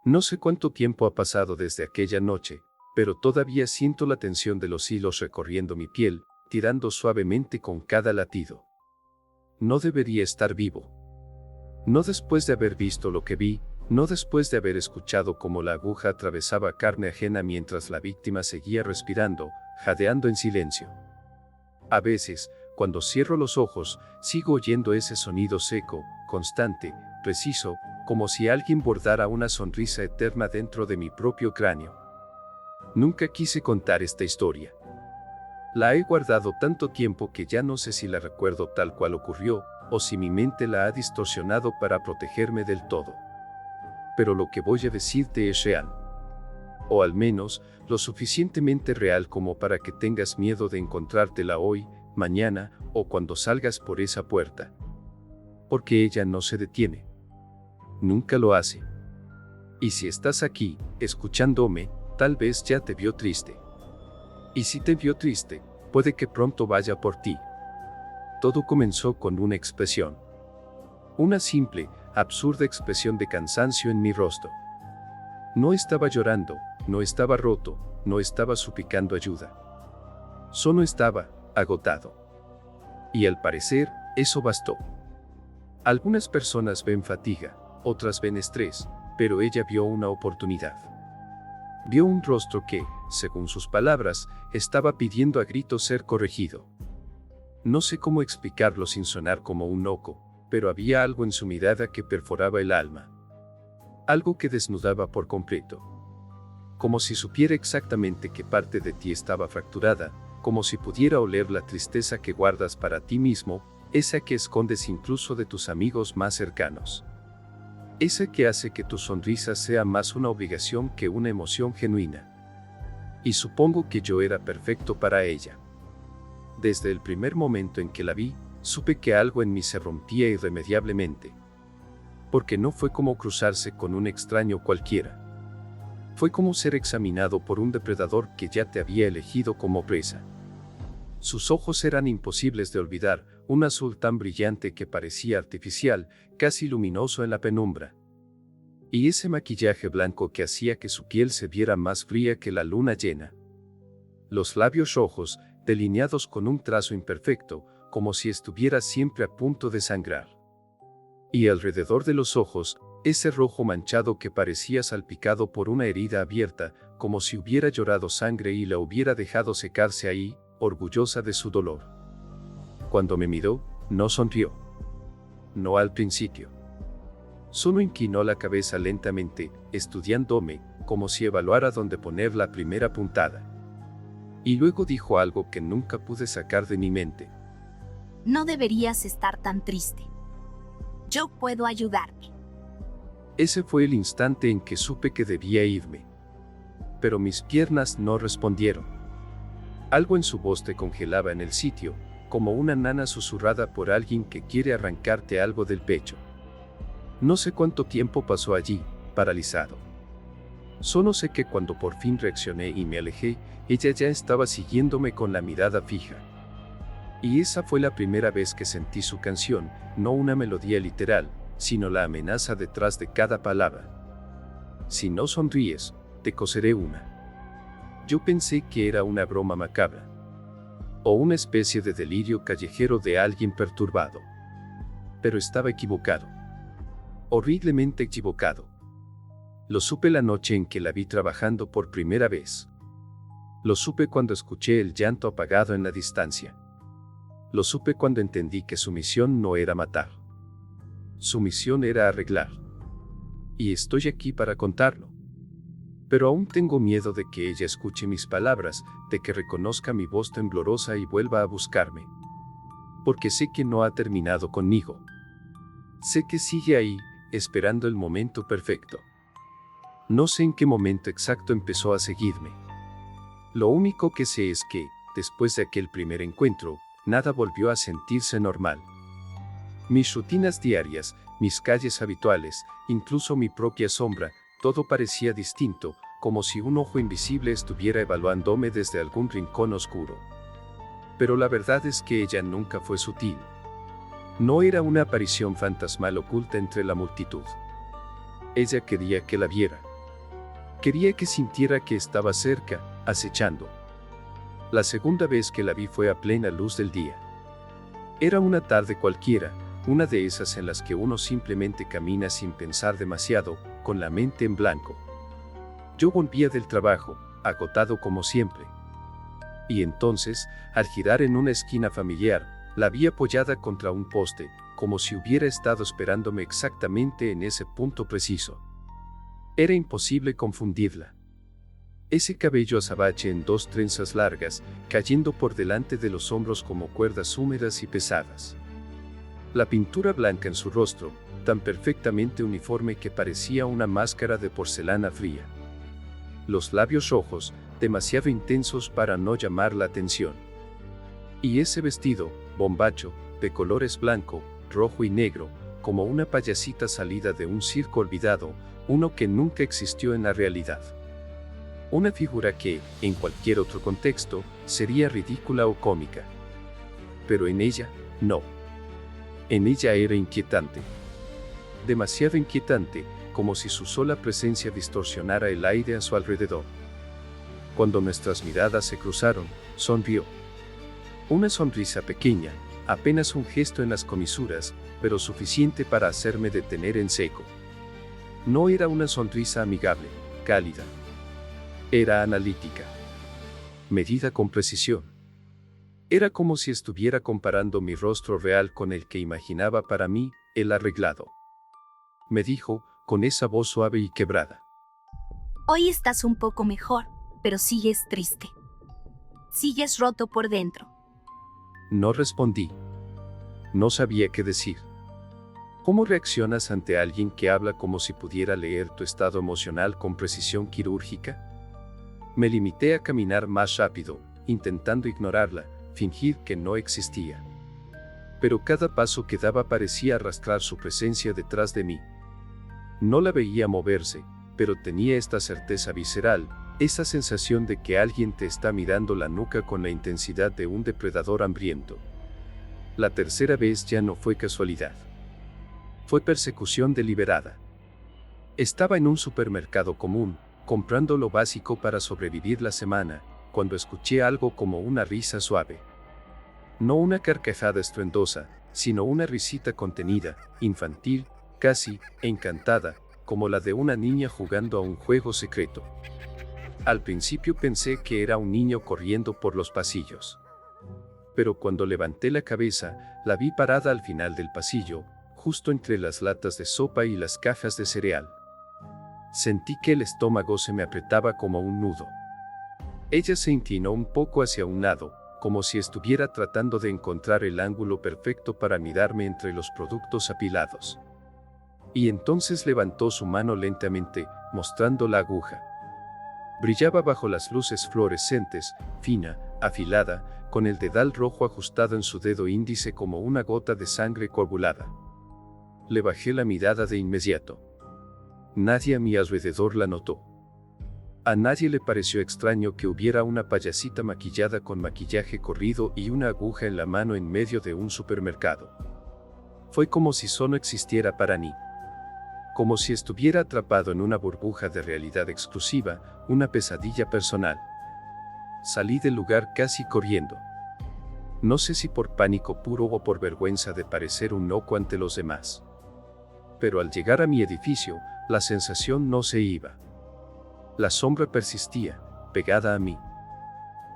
No sé cuánto tiempo ha pasado desde aquella noche, pero todavía siento la tensión de los hilos recorriendo mi piel, tirando suavemente con cada latido. No debería estar vivo. No después de haber visto lo que vi, no después de haber escuchado cómo la aguja atravesaba carne ajena mientras la víctima seguía respirando, jadeando en silencio. A veces, cuando cierro los ojos, sigo oyendo ese sonido seco, constante, preciso, como si alguien bordara una sonrisa eterna dentro de mi propio cráneo. Nunca quise contar esta historia. La he guardado tanto tiempo que ya no sé si la recuerdo tal cual ocurrió, o si mi mente la ha distorsionado para protegerme del todo. Pero lo que voy a decirte es real. O al menos, lo suficientemente real como para que tengas miedo de encontrártela hoy, mañana, o cuando salgas por esa puerta. Porque ella no se detiene. Nunca lo hace. Y si estás aquí, escuchándome, tal vez ya te vio triste. Y si te vio triste, puede que pronto vaya por ti. Todo comenzó con una expresión. Una simple, absurda expresión de cansancio en mi rostro. No estaba llorando, no estaba roto, no estaba suplicando ayuda. Solo estaba agotado. Y al parecer, eso bastó. Algunas personas ven fatiga, otras ven estrés, pero ella vio una oportunidad. Vio un rostro que, según sus palabras, estaba pidiendo a gritos ser corregido. No sé cómo explicarlo sin sonar como un loco, pero había algo en su mirada que perforaba el alma. Algo que desnudaba por completo. Como si supiera exactamente qué parte de ti estaba fracturada, como si pudiera oler la tristeza que guardas para ti mismo, esa que escondes incluso de tus amigos más cercanos. Esa que hace que tu sonrisa sea más una obligación que una emoción genuina. Y supongo que yo era perfecto para ella. Desde el primer momento en que la vi, supe que algo en mí se rompía irremediablemente. Porque no fue como cruzarse con un extraño cualquiera. Fue como ser examinado por un depredador que ya te había elegido como presa. Sus ojos eran imposibles de olvidar, un azul tan brillante que parecía artificial, casi luminoso en la penumbra. Y ese maquillaje blanco que hacía que su piel se viera más fría que la luna llena. Los labios rojos, delineados con un trazo imperfecto, como si estuviera siempre a punto de sangrar. Y alrededor de los ojos, ese rojo manchado que parecía salpicado por una herida abierta, como si hubiera llorado sangre y la hubiera dejado secarse ahí, orgullosa de su dolor. Cuando me miró, no sonrió. No al principio. Solo inclinó la cabeza lentamente, estudiándome, como si evaluara dónde poner la primera puntada. Y luego dijo algo que nunca pude sacar de mi mente. No deberías estar tan triste. Yo puedo ayudarte. Ese fue el instante en que supe que debía irme. Pero mis piernas no respondieron. Algo en su voz te congelaba en el sitio, como una nana susurrada por alguien que quiere arrancarte algo del pecho. No sé cuánto tiempo pasó allí, paralizado. Solo sé que cuando por fin reaccioné y me alejé, ella ya estaba siguiéndome con la mirada fija. Y esa fue la primera vez que sentí su canción, no una melodía literal, sino la amenaza detrás de cada palabra. Si no sonríes, te coseré una. Yo pensé que era una broma macabra. O una especie de delirio callejero de alguien perturbado. Pero estaba equivocado. Horriblemente equivocado. Lo supe la noche en que la vi trabajando por primera vez. Lo supe cuando escuché el llanto apagado en la distancia. Lo supe cuando entendí que su misión no era matar. Su misión era arreglar. Y estoy aquí para contarlo. Pero aún tengo miedo de que ella escuche mis palabras, de que reconozca mi voz temblorosa y vuelva a buscarme. Porque sé que no ha terminado conmigo. Sé que sigue ahí, esperando el momento perfecto. No sé en qué momento exacto empezó a seguirme. Lo único que sé es que, después de aquel primer encuentro, nada volvió a sentirse normal. Mis rutinas diarias, mis calles habituales, incluso mi propia sombra, todo parecía distinto, como si un ojo invisible estuviera evaluándome desde algún rincón oscuro. Pero la verdad es que ella nunca fue sutil. No era una aparición fantasmal oculta entre la multitud. Ella quería que la viera. Quería que sintiera que estaba cerca, acechando. La segunda vez que la vi fue a plena luz del día. Era una tarde cualquiera, una de esas en las que uno simplemente camina sin pensar demasiado, con la mente en blanco. Yo volvía del trabajo, agotado como siempre. Y entonces, al girar en una esquina familiar, la vi apoyada contra un poste, como si hubiera estado esperándome exactamente en ese punto preciso. Era imposible confundirla. Ese cabello azabache en 2 trenzas largas, cayendo por delante de los hombros como cuerdas húmedas y pesadas. La pintura blanca en su rostro, tan perfectamente uniforme que parecía una máscara de porcelana fría. Los labios rojos, demasiado intensos para no llamar la atención. Y ese vestido, bombacho, de colores blanco, rojo y negro, como una payasita salida de un circo olvidado, uno que nunca existió en la realidad. Una figura que, en cualquier otro contexto, sería ridícula o cómica. Pero en ella, no. En ella era inquietante. Demasiado inquietante, como si su sola presencia distorsionara el aire a su alrededor. Cuando nuestras miradas se cruzaron, sonrió. Una sonrisa pequeña, apenas un gesto en las comisuras, pero suficiente para hacerme detener en seco. No era una sonrisa amigable, cálida. Era analítica. Medida con precisión. Era como si estuviera comparando mi rostro real con el que imaginaba para mí, el arreglado. Me dijo, con esa voz suave y quebrada. Hoy estás un poco mejor, pero sigues triste. Sigues roto por dentro. No respondí. No sabía qué decir. ¿Cómo reaccionas ante alguien que habla como si pudiera leer tu estado emocional con precisión quirúrgica? Me limité a caminar más rápido, intentando ignorarla, fingir que no existía. Pero cada paso que daba parecía arrastrar su presencia detrás de mí. No la veía moverse, pero tenía esta certeza visceral, esa sensación de que alguien te está mirando la nuca con la intensidad de un depredador hambriento. La tercera vez ya no fue casualidad. Fue persecución deliberada. Estaba en un supermercado común, comprando lo básico para sobrevivir la semana, cuando escuché algo como una risa suave. No una carcajada estruendosa, sino una risita contenida, infantil, casi encantada, como la de una niña jugando a un juego secreto. Al principio pensé que era un niño corriendo por los pasillos. Pero cuando levanté la cabeza, la vi parada al final del pasillo, justo entre las latas de sopa y las cajas de cereal. Sentí que el estómago se me apretaba como un nudo. Ella se inclinó un poco hacia un lado, como si estuviera tratando de encontrar el ángulo perfecto para mirarme entre los productos apilados. Y entonces levantó su mano lentamente, mostrando la aguja. Brillaba bajo las luces fluorescentes, fina, afilada, con el dedal rojo ajustado en su dedo índice como una gota de sangre coagulada. Le bajé la mirada de inmediato. Nadie a mi alrededor la notó. A nadie le pareció extraño que hubiera una payasita maquillada con maquillaje corrido y una aguja en la mano en medio de un supermercado. Fue como si solo existiera para mí. Como si estuviera atrapado en una burbuja de realidad exclusiva, una pesadilla personal. Salí del lugar casi corriendo. No sé si por pánico puro o por vergüenza de parecer un loco ante los demás. Pero al llegar a mi edificio, la sensación no se iba. La sombra persistía, pegada a mí.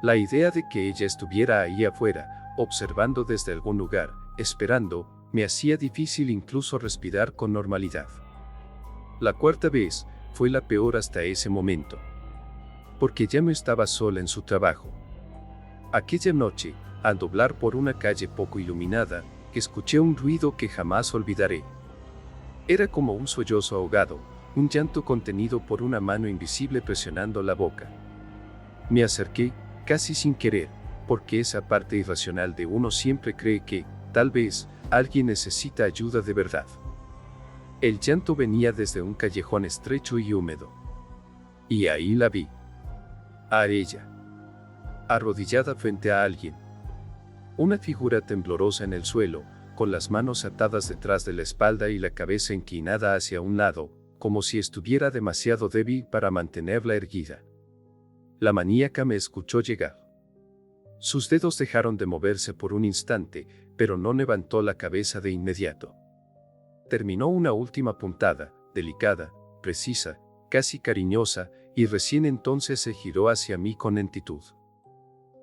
La idea de que ella estuviera ahí afuera, observando desde algún lugar, esperando, me hacía difícil incluso respirar con normalidad. La cuarta vez, fue la peor hasta ese momento. Porque ya no estaba sola en su trabajo. Aquella noche, al doblar por una calle poco iluminada, escuché un ruido que jamás olvidaré. Era como un sollozo ahogado, un llanto contenido por una mano invisible presionando la boca. Me acerqué, casi sin querer, porque esa parte irracional de uno siempre cree que, tal vez, alguien necesita ayuda de verdad. El llanto venía desde un callejón estrecho y húmedo. Y ahí la vi. A ella. Arrodillada frente a alguien. Una figura temblorosa en el suelo, con las manos atadas detrás de la espalda y la cabeza inclinada hacia un lado, como si estuviera demasiado débil para mantenerla erguida. La maníaca me escuchó llegar. Sus dedos dejaron de moverse por un instante, pero no levantó la cabeza de inmediato. Terminó una última puntada, delicada, precisa, casi cariñosa, y recién entonces se giró hacia mí con lentitud.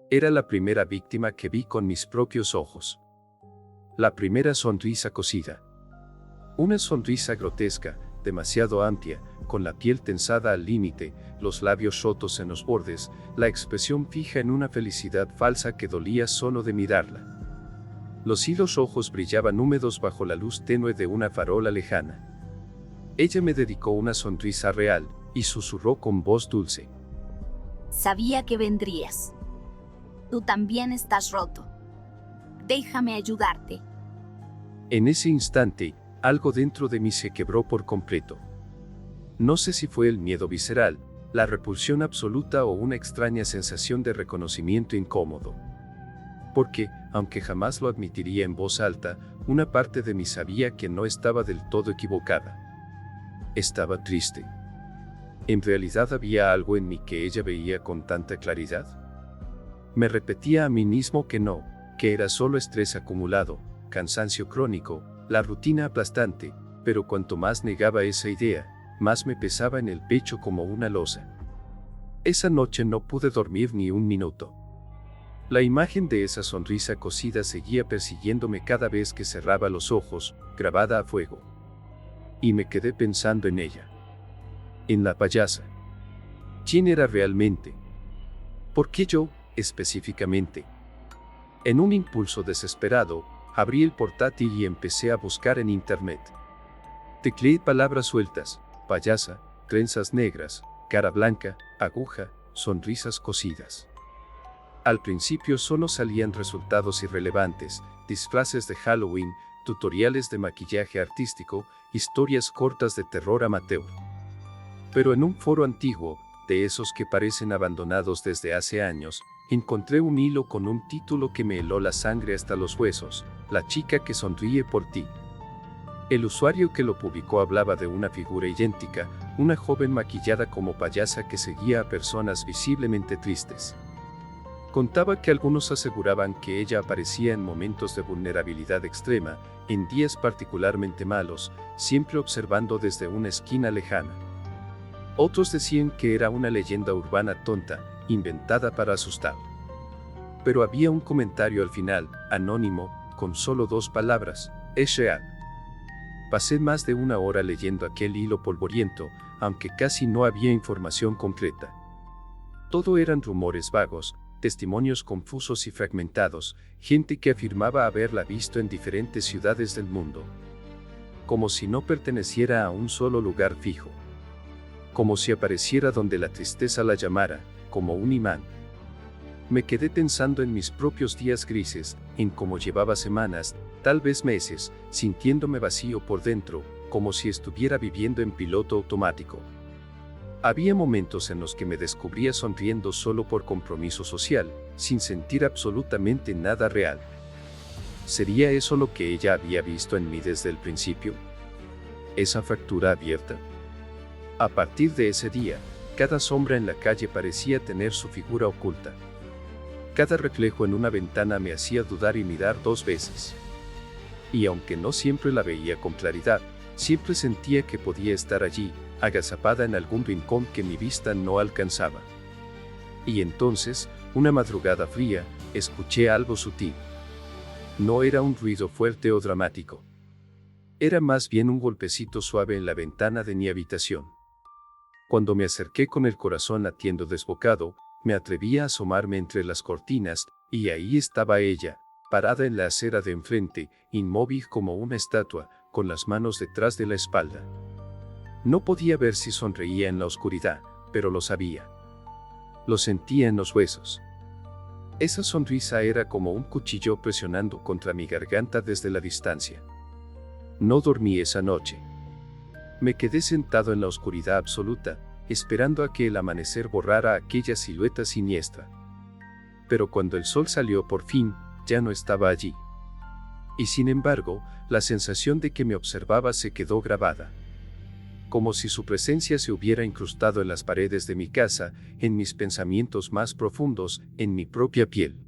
Era la primera víctima que vi con mis propios ojos. La primera sonrisa cosida. Una sonrisa grotesca, demasiado amplia, con la piel tensada al límite, los labios rotos en los bordes, la expresión fija en una felicidad falsa que dolía solo de mirarla. Los hilos rojos brillaban húmedos bajo la luz tenue de una farola lejana. Ella me dedicó una sonrisa real, y susurró con voz dulce. Sabía que vendrías. Tú también estás roto. Déjame ayudarte. En ese instante, algo dentro de mí se quebró por completo. No sé si fue el miedo visceral, la repulsión absoluta o una extraña sensación de reconocimiento incómodo. Porque, aunque jamás lo admitiría en voz alta, una parte de mí sabía que no estaba del todo equivocada. Estaba triste. ¿En realidad había algo en mí que ella veía con tanta claridad? Me repetía a mí mismo que no, que era solo estrés acumulado, cansancio crónico, la rutina aplastante, pero cuanto más negaba esa idea, más me pesaba en el pecho como una losa. Esa noche no pude dormir ni un minuto. La imagen de esa sonrisa cosida seguía persiguiéndome cada vez que cerraba los ojos, grabada a fuego. Y me quedé pensando en ella. En la payasa. ¿Quién era realmente? ¿Por qué yo, específicamente? En un impulso desesperado, abrí el portátil y empecé a buscar en internet. Tecleé palabras sueltas: payasa, trenzas negras, cara blanca, aguja, sonrisas cosidas. Al principio solo salían resultados irrelevantes, disfraces de Halloween, tutoriales de maquillaje artístico, historias cortas de terror amateur. Pero en un foro antiguo, de esos que parecen abandonados desde hace años, encontré un hilo con un título que me heló la sangre hasta los huesos: La chica que sonríe por ti. El usuario que lo publicó hablaba de una figura idéntica, una joven maquillada como payasa que seguía a personas visiblemente tristes. Contaba que algunos aseguraban que ella aparecía en momentos de vulnerabilidad extrema, en días particularmente malos, siempre observando desde una esquina lejana. Otros decían que era una leyenda urbana tonta, inventada para asustar. Pero había un comentario al final, anónimo, con solo 2 palabras: es real. Pasé más de una hora leyendo aquel hilo polvoriento, aunque casi no había información concreta. Todo eran rumores vagos, testimonios confusos y fragmentados, gente que afirmaba haberla visto en diferentes ciudades del mundo. Como si no perteneciera a un solo lugar fijo. Como si apareciera donde la tristeza la llamara, como un imán. Me quedé pensando en mis propios días grises, en cómo llevaba semanas, tal vez meses, sintiéndome vacío por dentro, como si estuviera viviendo en piloto automático. Había momentos en los que me descubría sonriendo solo por compromiso social, sin sentir absolutamente nada real. ¿Sería eso lo que ella había visto en mí desde el principio? ¿Esa fractura abierta? A partir de ese día, cada sombra en la calle parecía tener su figura oculta. Cada reflejo en una ventana me hacía dudar y mirar 2 veces. Y aunque no siempre la veía con claridad, siempre sentía que podía estar allí, agazapada en algún rincón que mi vista no alcanzaba. Y entonces, una madrugada fría, escuché algo sutil. No era un ruido fuerte o dramático. Era más bien un golpecito suave en la ventana de mi habitación. Cuando me acerqué con el corazón latiendo desbocado, me atreví a asomarme entre las cortinas, y ahí estaba ella, parada en la acera de enfrente, inmóvil como una estatua, con las manos detrás de la espalda. No podía ver si sonreía en la oscuridad, pero lo sabía. Lo sentía en los huesos. Esa sonrisa era como un cuchillo presionando contra mi garganta desde la distancia. No dormí esa noche. Me quedé sentado en la oscuridad absoluta, esperando a que el amanecer borrara aquella silueta siniestra. Pero cuando el sol salió por fin, ya no estaba allí. Y sin embargo, la sensación de que me observaba se quedó grabada. como si su presencia se hubiera incrustado en las paredes de mi casa, en mis pensamientos más profundos, en mi propia piel.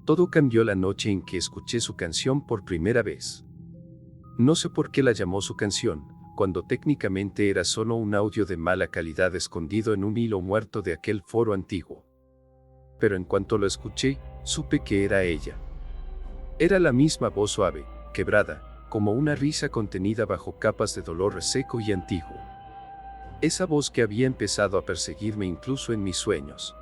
Todo cambió la noche en que escuché su canción por primera vez. No sé por qué la llamó su canción, cuando técnicamente era solo un audio de mala calidad escondido en un hilo muerto de aquel foro antiguo. Pero en cuanto lo escuché, supe que era ella. Era la misma voz suave, quebrada, como una risa contenida bajo capas de dolor seco y antiguo. Esa voz que había empezado a perseguirme incluso en mis sueños.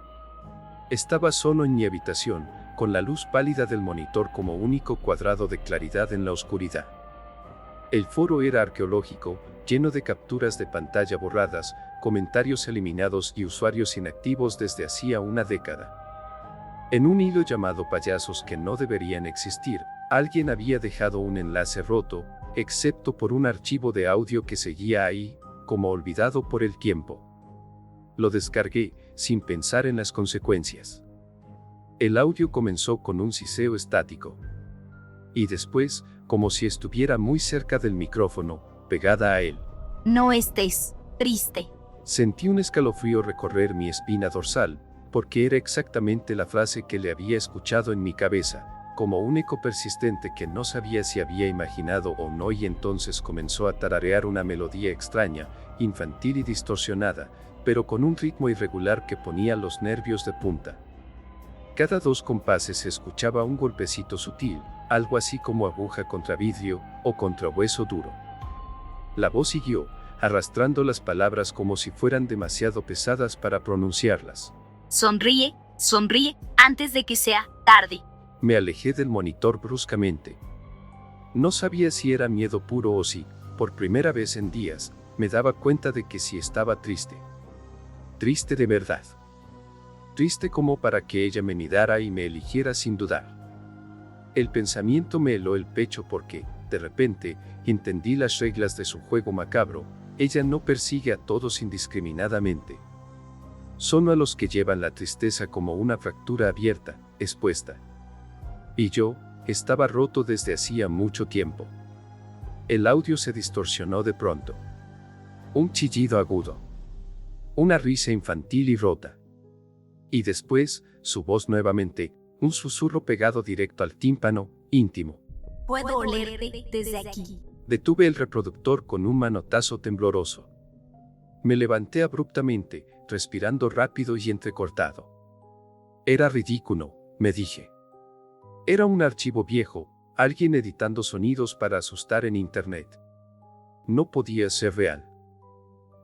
Estaba solo en mi habitación, con la luz pálida del monitor como único cuadrado de claridad en la oscuridad. El foro era arqueológico, lleno de capturas de pantalla borradas, comentarios eliminados y usuarios inactivos desde hacía una década. En un hilo llamado payasos que no deberían existir, alguien había dejado un enlace roto, excepto por un archivo de audio que seguía ahí, como olvidado por el tiempo. Lo descargué, sin pensar en las consecuencias. El audio comenzó con un siseo estático. Y después, como si estuviera muy cerca del micrófono, pegada a él. No estés triste. Sentí un escalofrío recorrer mi espina dorsal, porque era exactamente la frase que le había escuchado en mi cabeza, como un eco persistente que no sabía si había imaginado o no, y entonces comenzó a tararear una melodía extraña, infantil y distorsionada, pero con un ritmo irregular que ponía los nervios de punta. Cada 2 compases se escuchaba un golpecito sutil, algo así como aguja contra vidrio o contra hueso duro. La voz siguió, arrastrando las palabras como si fueran demasiado pesadas para pronunciarlas. Sonríe, sonríe, antes de que sea tarde. Me alejé del monitor bruscamente. No sabía si era miedo puro o si, por primera vez en días, me daba cuenta de que sí estaba triste. Triste de verdad. Triste como para que ella me mirara y me eligiera sin dudar. El pensamiento me heló el pecho porque, de repente, entendí las reglas de su juego macabro. Ella no persigue a todos indiscriminadamente. Solo a los que llevan la tristeza como una fractura abierta, expuesta. Y yo, estaba roto desde hacía mucho tiempo. El audio se distorsionó de pronto. Un chillido agudo. Una risa infantil y rota. Y después, su voz nuevamente, un susurro pegado directo al tímpano, íntimo. Puedo olerte desde aquí. Detuve el reproductor con un manotazo tembloroso. Me levanté abruptamente, respirando rápido y entrecortado. Era ridículo, me dije. Era un archivo viejo, alguien editando sonidos para asustar en internet. No podía ser real.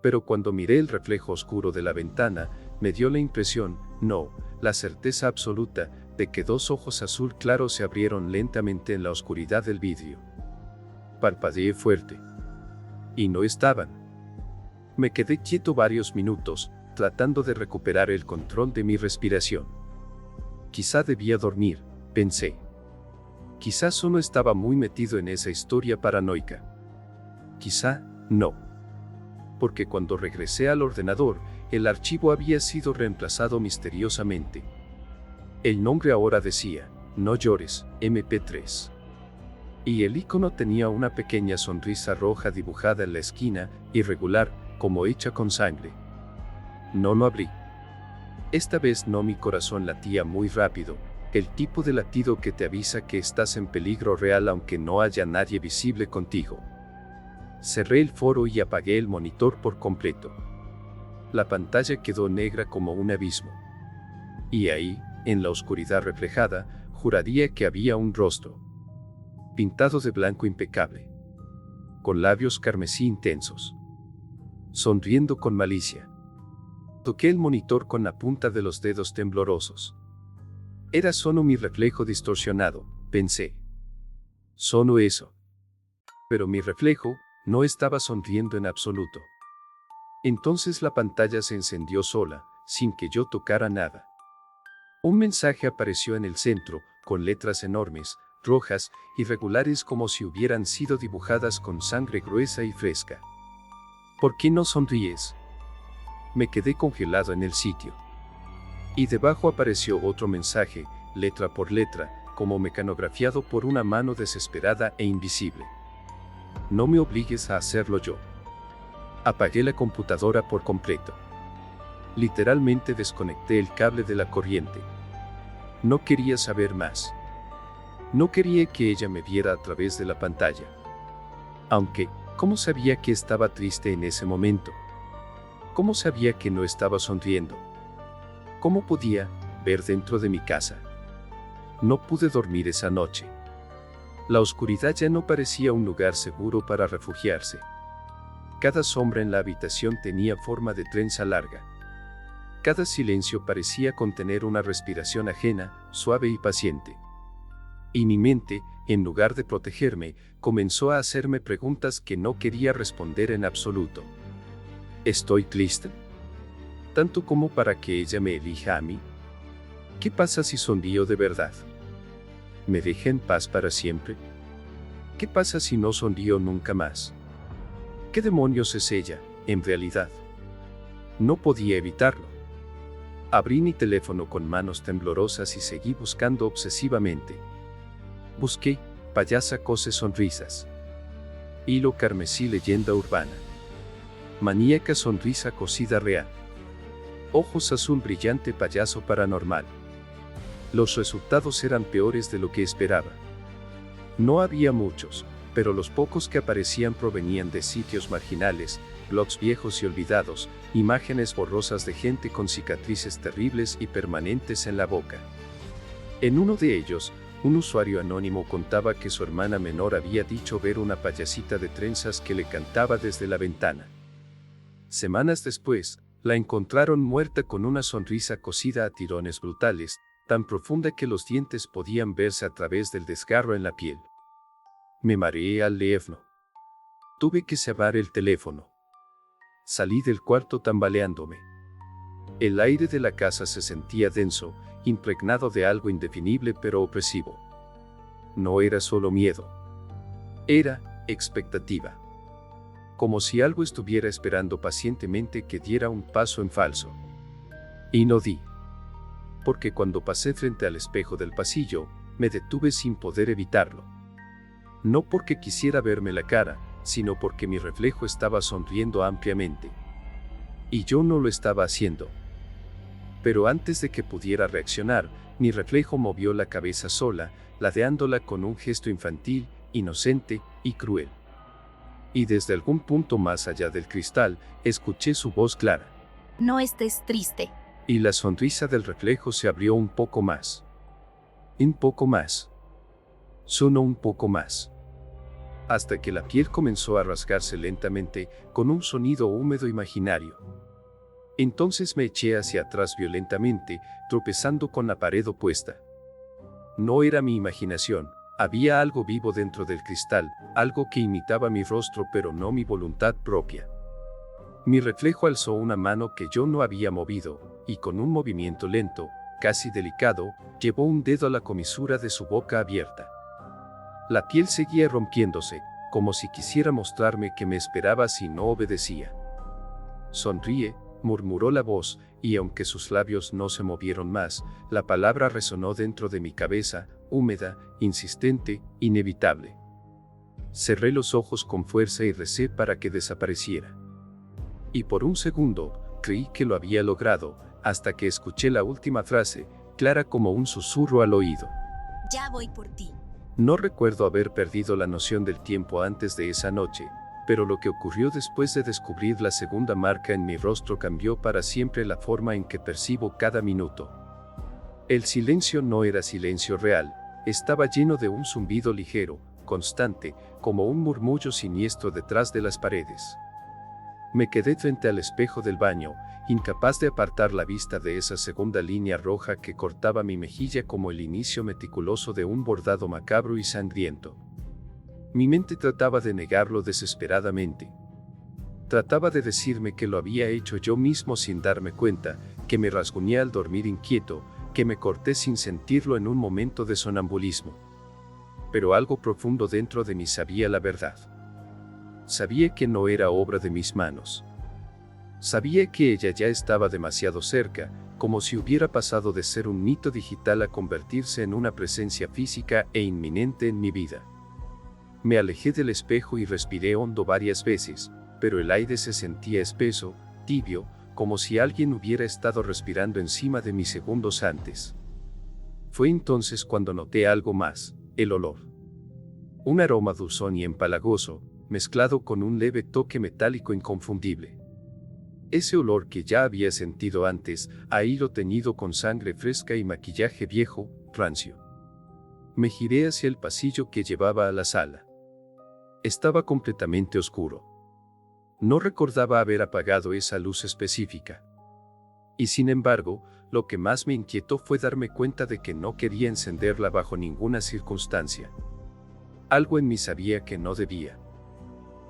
Pero cuando miré el reflejo oscuro de la ventana, me dio la impresión, no, la certeza absoluta, de que 2 ojos azul claros se abrieron lentamente en la oscuridad del vidrio. Parpadeé fuerte. Y no estaban. Me quedé quieto varios minutos, tratando de recuperar el control de mi respiración. Quizá debía dormir, pensé. Quizá solo estaba muy metido en esa historia paranoica. Quizá, no. Porque cuando regresé al ordenador, el archivo había sido reemplazado misteriosamente. El nombre ahora decía, No llores, MP3. Y el icono tenía una pequeña sonrisa roja dibujada en la esquina, irregular, como hecha con sangre. No lo abrí. Esta vez no, mi corazón latía muy rápido, el tipo de latido que te avisa que estás en peligro real aunque no haya nadie visible contigo. Cerré el foro y apagué el monitor por completo. La pantalla quedó negra como un abismo. Y ahí, en la oscuridad reflejada, juraría que había un rostro. Pintado de blanco impecable. Con labios carmesí intensos. Sonriendo con malicia. Toqué el monitor con la punta de los dedos temblorosos. Era solo mi reflejo distorsionado, pensé. Solo eso. Pero mi reflejo no estaba sonriendo en absoluto. Entonces la pantalla se encendió sola, sin que yo tocara nada. Un mensaje apareció en el centro, con letras enormes, rojas, irregulares como si hubieran sido dibujadas con sangre gruesa y fresca. ¿Por qué no sonríes? Me quedé congelado en el sitio. Y debajo apareció otro mensaje, letra por letra, como mecanografiado por una mano desesperada e invisible. No me obligues a hacerlo yo. Apagué la computadora por completo. Literalmente desconecté el cable de la corriente. No quería saber más. No quería que ella me viera a través de la pantalla. Aunque, ¿cómo sabía que estaba triste en ese momento? ¿Cómo sabía que no estaba sonriendo? ¿Cómo podía ver dentro de mi casa? No pude dormir esa noche. La oscuridad ya no parecía un lugar seguro para refugiarse. Cada sombra en la habitación tenía forma de trenza larga. Cada silencio parecía contener una respiración ajena, suave y paciente. Y mi mente, en lugar de protegerme, comenzó a hacerme preguntas que no quería responder en absoluto. ¿Estoy triste? ¿Tanto como para que ella me elija a mí? ¿Qué pasa si sonrío de verdad? ¿Me deja en paz para siempre? ¿Qué pasa si no sonrío nunca más? ¿Qué demonios es ella, en realidad? No podía evitarlo. Abrí mi teléfono con manos temblorosas y seguí buscando obsesivamente. Busqué, payasa cose sonrisas. Hilo carmesí leyenda urbana. Maníaca sonrisa cosida real. Ojos azul brillante payaso paranormal. Los resultados eran peores de lo que esperaba. No había muchos, pero los pocos que aparecían provenían de sitios marginales, blogs viejos y olvidados, imágenes borrosas de gente con cicatrices terribles y permanentes en la boca. En uno de ellos, un usuario anónimo contaba que su hermana menor había dicho ver una payasita de trenzas que le cantaba desde la ventana. Semanas después, la encontraron muerta con una sonrisa cosida a tirones brutales, tan profunda que los dientes podían verse a través del desgarro en la piel. Me mareé al leerlo. Tuve que cerrar el teléfono. Salí del cuarto tambaleándome. El aire de la casa se sentía denso, impregnado de algo indefinible pero opresivo. No era solo miedo. Era expectativa. Como si algo estuviera esperando pacientemente que diera un paso en falso. Y no di. Porque cuando pasé frente al espejo del pasillo, me detuve sin poder evitarlo. No porque quisiera verme la cara, sino porque mi reflejo estaba sonriendo ampliamente. Y yo no lo estaba haciendo. Pero antes de que pudiera reaccionar, mi reflejo movió la cabeza sola, ladeándola con un gesto infantil, inocente y cruel. Y desde algún punto más allá del cristal, escuché su voz clara. No estés triste. Y la sonrisa del reflejo se abrió un poco más. Un poco más. Solo un poco más. Hasta que la piel comenzó a rasgarse lentamente, con un sonido húmedo imaginario. Entonces me eché hacia atrás violentamente, tropezando con la pared opuesta. No era mi imaginación, había algo vivo dentro del cristal, algo que imitaba mi rostro pero no mi voluntad propia. Mi reflejo alzó una mano que yo no había movido, y con un movimiento lento, casi delicado, llevó un dedo a la comisura de su boca abierta. La piel seguía rompiéndose, como si quisiera mostrarme que me esperaba si no obedecía. Sonríe, murmuró la voz, y aunque sus labios no se movieron más, la palabra resonó dentro de mi cabeza, húmeda, insistente, inevitable. Cerré los ojos con fuerza y recé para que desapareciera. Y por un segundo, creí que lo había logrado, hasta que escuché la última frase, clara como un susurro al oído. Ya voy por ti. No recuerdo haber perdido la noción del tiempo antes de esa noche, pero lo que ocurrió después de descubrir la segunda marca en mi rostro cambió para siempre la forma en que percibo cada minuto. El silencio no era silencio real, estaba lleno de un zumbido ligero, constante, como un murmullo siniestro detrás de las paredes. Me quedé frente al espejo del baño, incapaz de apartar la vista de esa segunda línea roja que cortaba mi mejilla como el inicio meticuloso de un bordado macabro y sangriento. Mi mente trataba de negarlo desesperadamente. Trataba de decirme que lo había hecho yo mismo sin darme cuenta, que me rasguñé al dormir inquieto, que me corté sin sentirlo en un momento de sonambulismo. Pero algo profundo dentro de mí sabía la verdad. Sabía que no era obra de mis manos. Sabía que ella ya estaba demasiado cerca, como si hubiera pasado de ser un mito digital a convertirse en una presencia física e inminente en mi vida. Me alejé del espejo y respiré hondo varias veces, pero el aire se sentía espeso, tibio, como si alguien hubiera estado respirando encima de mí segundos antes. Fue entonces cuando noté algo más, el olor. Un aroma dulzón y empalagoso, mezclado con un leve toque metálico inconfundible. Ese olor que ya había sentido antes, a hilo teñido con sangre fresca y maquillaje viejo, rancio. Me giré hacia el pasillo que llevaba a la sala. Estaba completamente oscuro. No recordaba haber apagado esa luz específica. Y sin embargo, lo que más me inquietó fue darme cuenta de que no quería encenderla bajo ninguna circunstancia. Algo en mí sabía que no debía.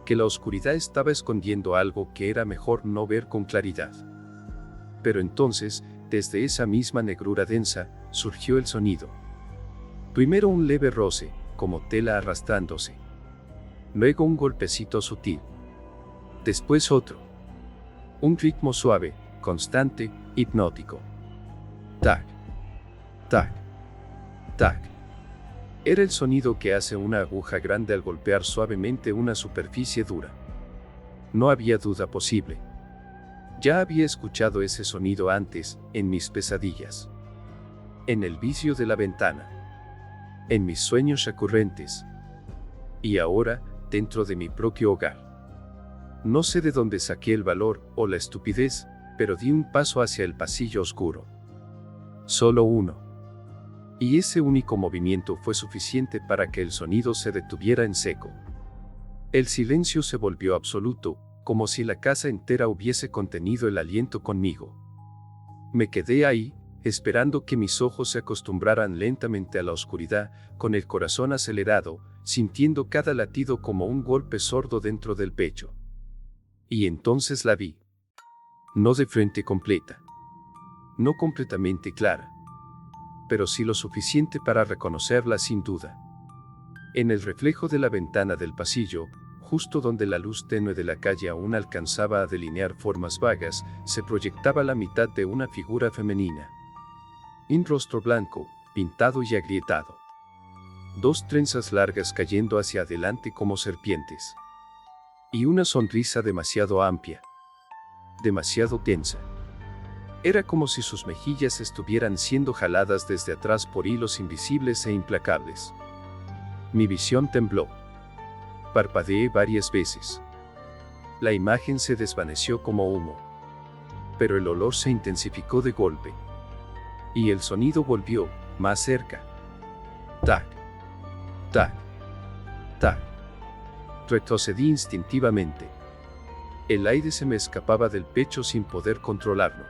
Que la oscuridad estaba escondiendo algo que era mejor no ver con claridad. Pero entonces, desde esa misma negrura densa, surgió el sonido. Primero un leve roce, como tela arrastrándose. Luego un golpecito sutil. Después otro. Un ritmo suave, constante, hipnótico. Tac, tac, tac. Era el sonido que hace una aguja grande al golpear suavemente una superficie dura. No había duda posible. Ya había escuchado ese sonido antes, en mis pesadillas. En el vicio de la ventana. En mis sueños recurrentes. Y ahora, dentro de mi propio hogar. No sé de dónde saqué el valor o la estupidez, pero di un paso hacia el pasillo oscuro. Solo uno. Y ese único movimiento fue suficiente para que el sonido se detuviera en seco. El silencio se volvió absoluto, como si la casa entera hubiese contenido el aliento conmigo. Me quedé ahí, esperando que mis ojos se acostumbraran lentamente a la oscuridad, con el corazón acelerado, sintiendo cada latido como un golpe sordo dentro del pecho. Y entonces la vi. No de frente completa. No completamente clara. Pero sí lo suficiente para reconocerla sin duda. En el reflejo de la ventana del pasillo, justo donde la luz tenue de la calle aún alcanzaba a delinear formas vagas, se proyectaba la mitad de una figura femenina. Un rostro blanco, pintado y agrietado. Dos trenzas largas cayendo hacia adelante como serpientes. Y una sonrisa demasiado amplia. Demasiado tensa. Era como si sus mejillas estuvieran siendo jaladas desde atrás por hilos invisibles e implacables. Mi visión tembló. Parpadeé varias veces. La imagen se desvaneció como humo. Pero el olor se intensificó de golpe. Y el sonido volvió, más cerca. Tac. Tac. Tac. Retrocedí instintivamente. El aire se me escapaba del pecho sin poder controlarlo.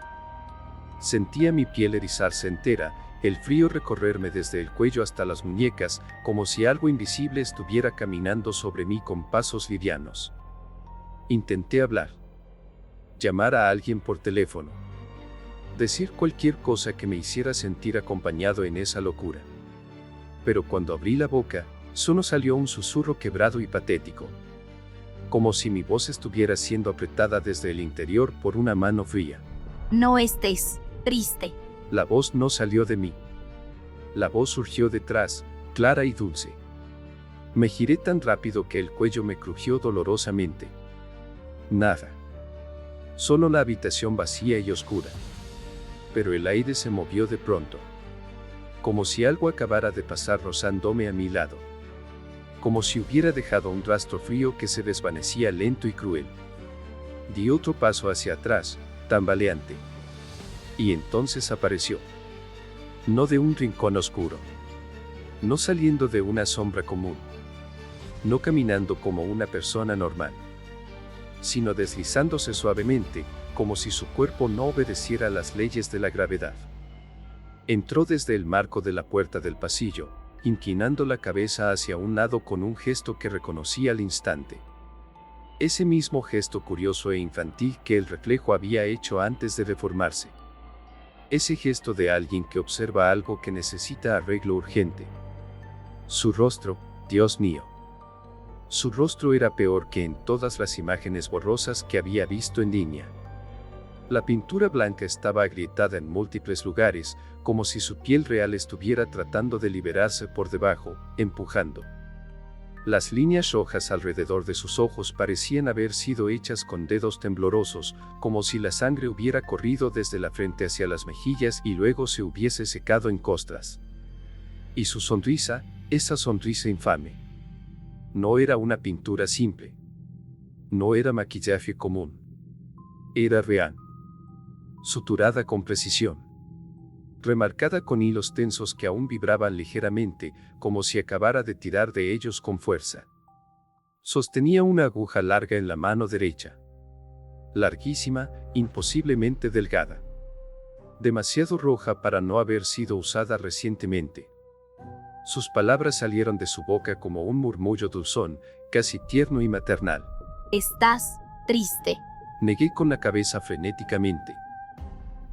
Sentía mi piel erizarse entera, el frío recorrerme desde el cuello hasta las muñecas, como si algo invisible estuviera caminando sobre mí con pasos livianos. Intenté hablar. Llamar a alguien por teléfono. Decir cualquier cosa que me hiciera sentir acompañado en esa locura. Pero cuando abrí la boca, solo salió un susurro quebrado y patético. Como si mi voz estuviera siendo apretada desde el interior por una mano fría. No estés triste. La voz no salió de mí. La voz surgió detrás, clara y dulce. Me giré tan rápido que el cuello me crujió dolorosamente. Nada. Solo la habitación vacía y oscura. Pero el aire se movió de pronto. Como si algo acabara de pasar rozándome a mi lado. Como si hubiera dejado un rastro frío que se desvanecía lento y cruel. Di otro paso hacia atrás, tambaleante. Y entonces apareció. No de un rincón oscuro. No saliendo de una sombra común. No caminando como una persona normal. Sino deslizándose suavemente, como si su cuerpo no obedeciera a las leyes de la gravedad. Entró desde el marco de la puerta del pasillo, inclinando la cabeza hacia un lado con un gesto que reconocí al instante. Ese mismo gesto curioso e infantil que el reflejo había hecho antes de deformarse. Ese gesto de alguien que observa algo que necesita arreglo urgente. Su rostro, Dios mío. Su rostro era peor que en todas las imágenes borrosas que había visto en línea. La pintura blanca estaba agrietada en múltiples lugares, como si su piel real estuviera tratando de liberarse por debajo, empujando. Las líneas rojas alrededor de sus ojos parecían haber sido hechas con dedos temblorosos, como si la sangre hubiera corrido desde la frente hacia las mejillas y luego se hubiese secado en costras. Y su sonrisa, esa sonrisa infame, no era una pintura simple. No era maquillaje común. Era real. Suturada con precisión. Remarcada con hilos tensos que aún vibraban ligeramente, como si acabara de tirar de ellos con fuerza. Sostenía una aguja larga en la mano derecha. Larguísima, imposiblemente delgada. Demasiado roja para no haber sido usada recientemente. Sus palabras salieron de su boca como un murmullo dulzón, casi tierno y maternal. Estás triste. Negué con la cabeza frenéticamente.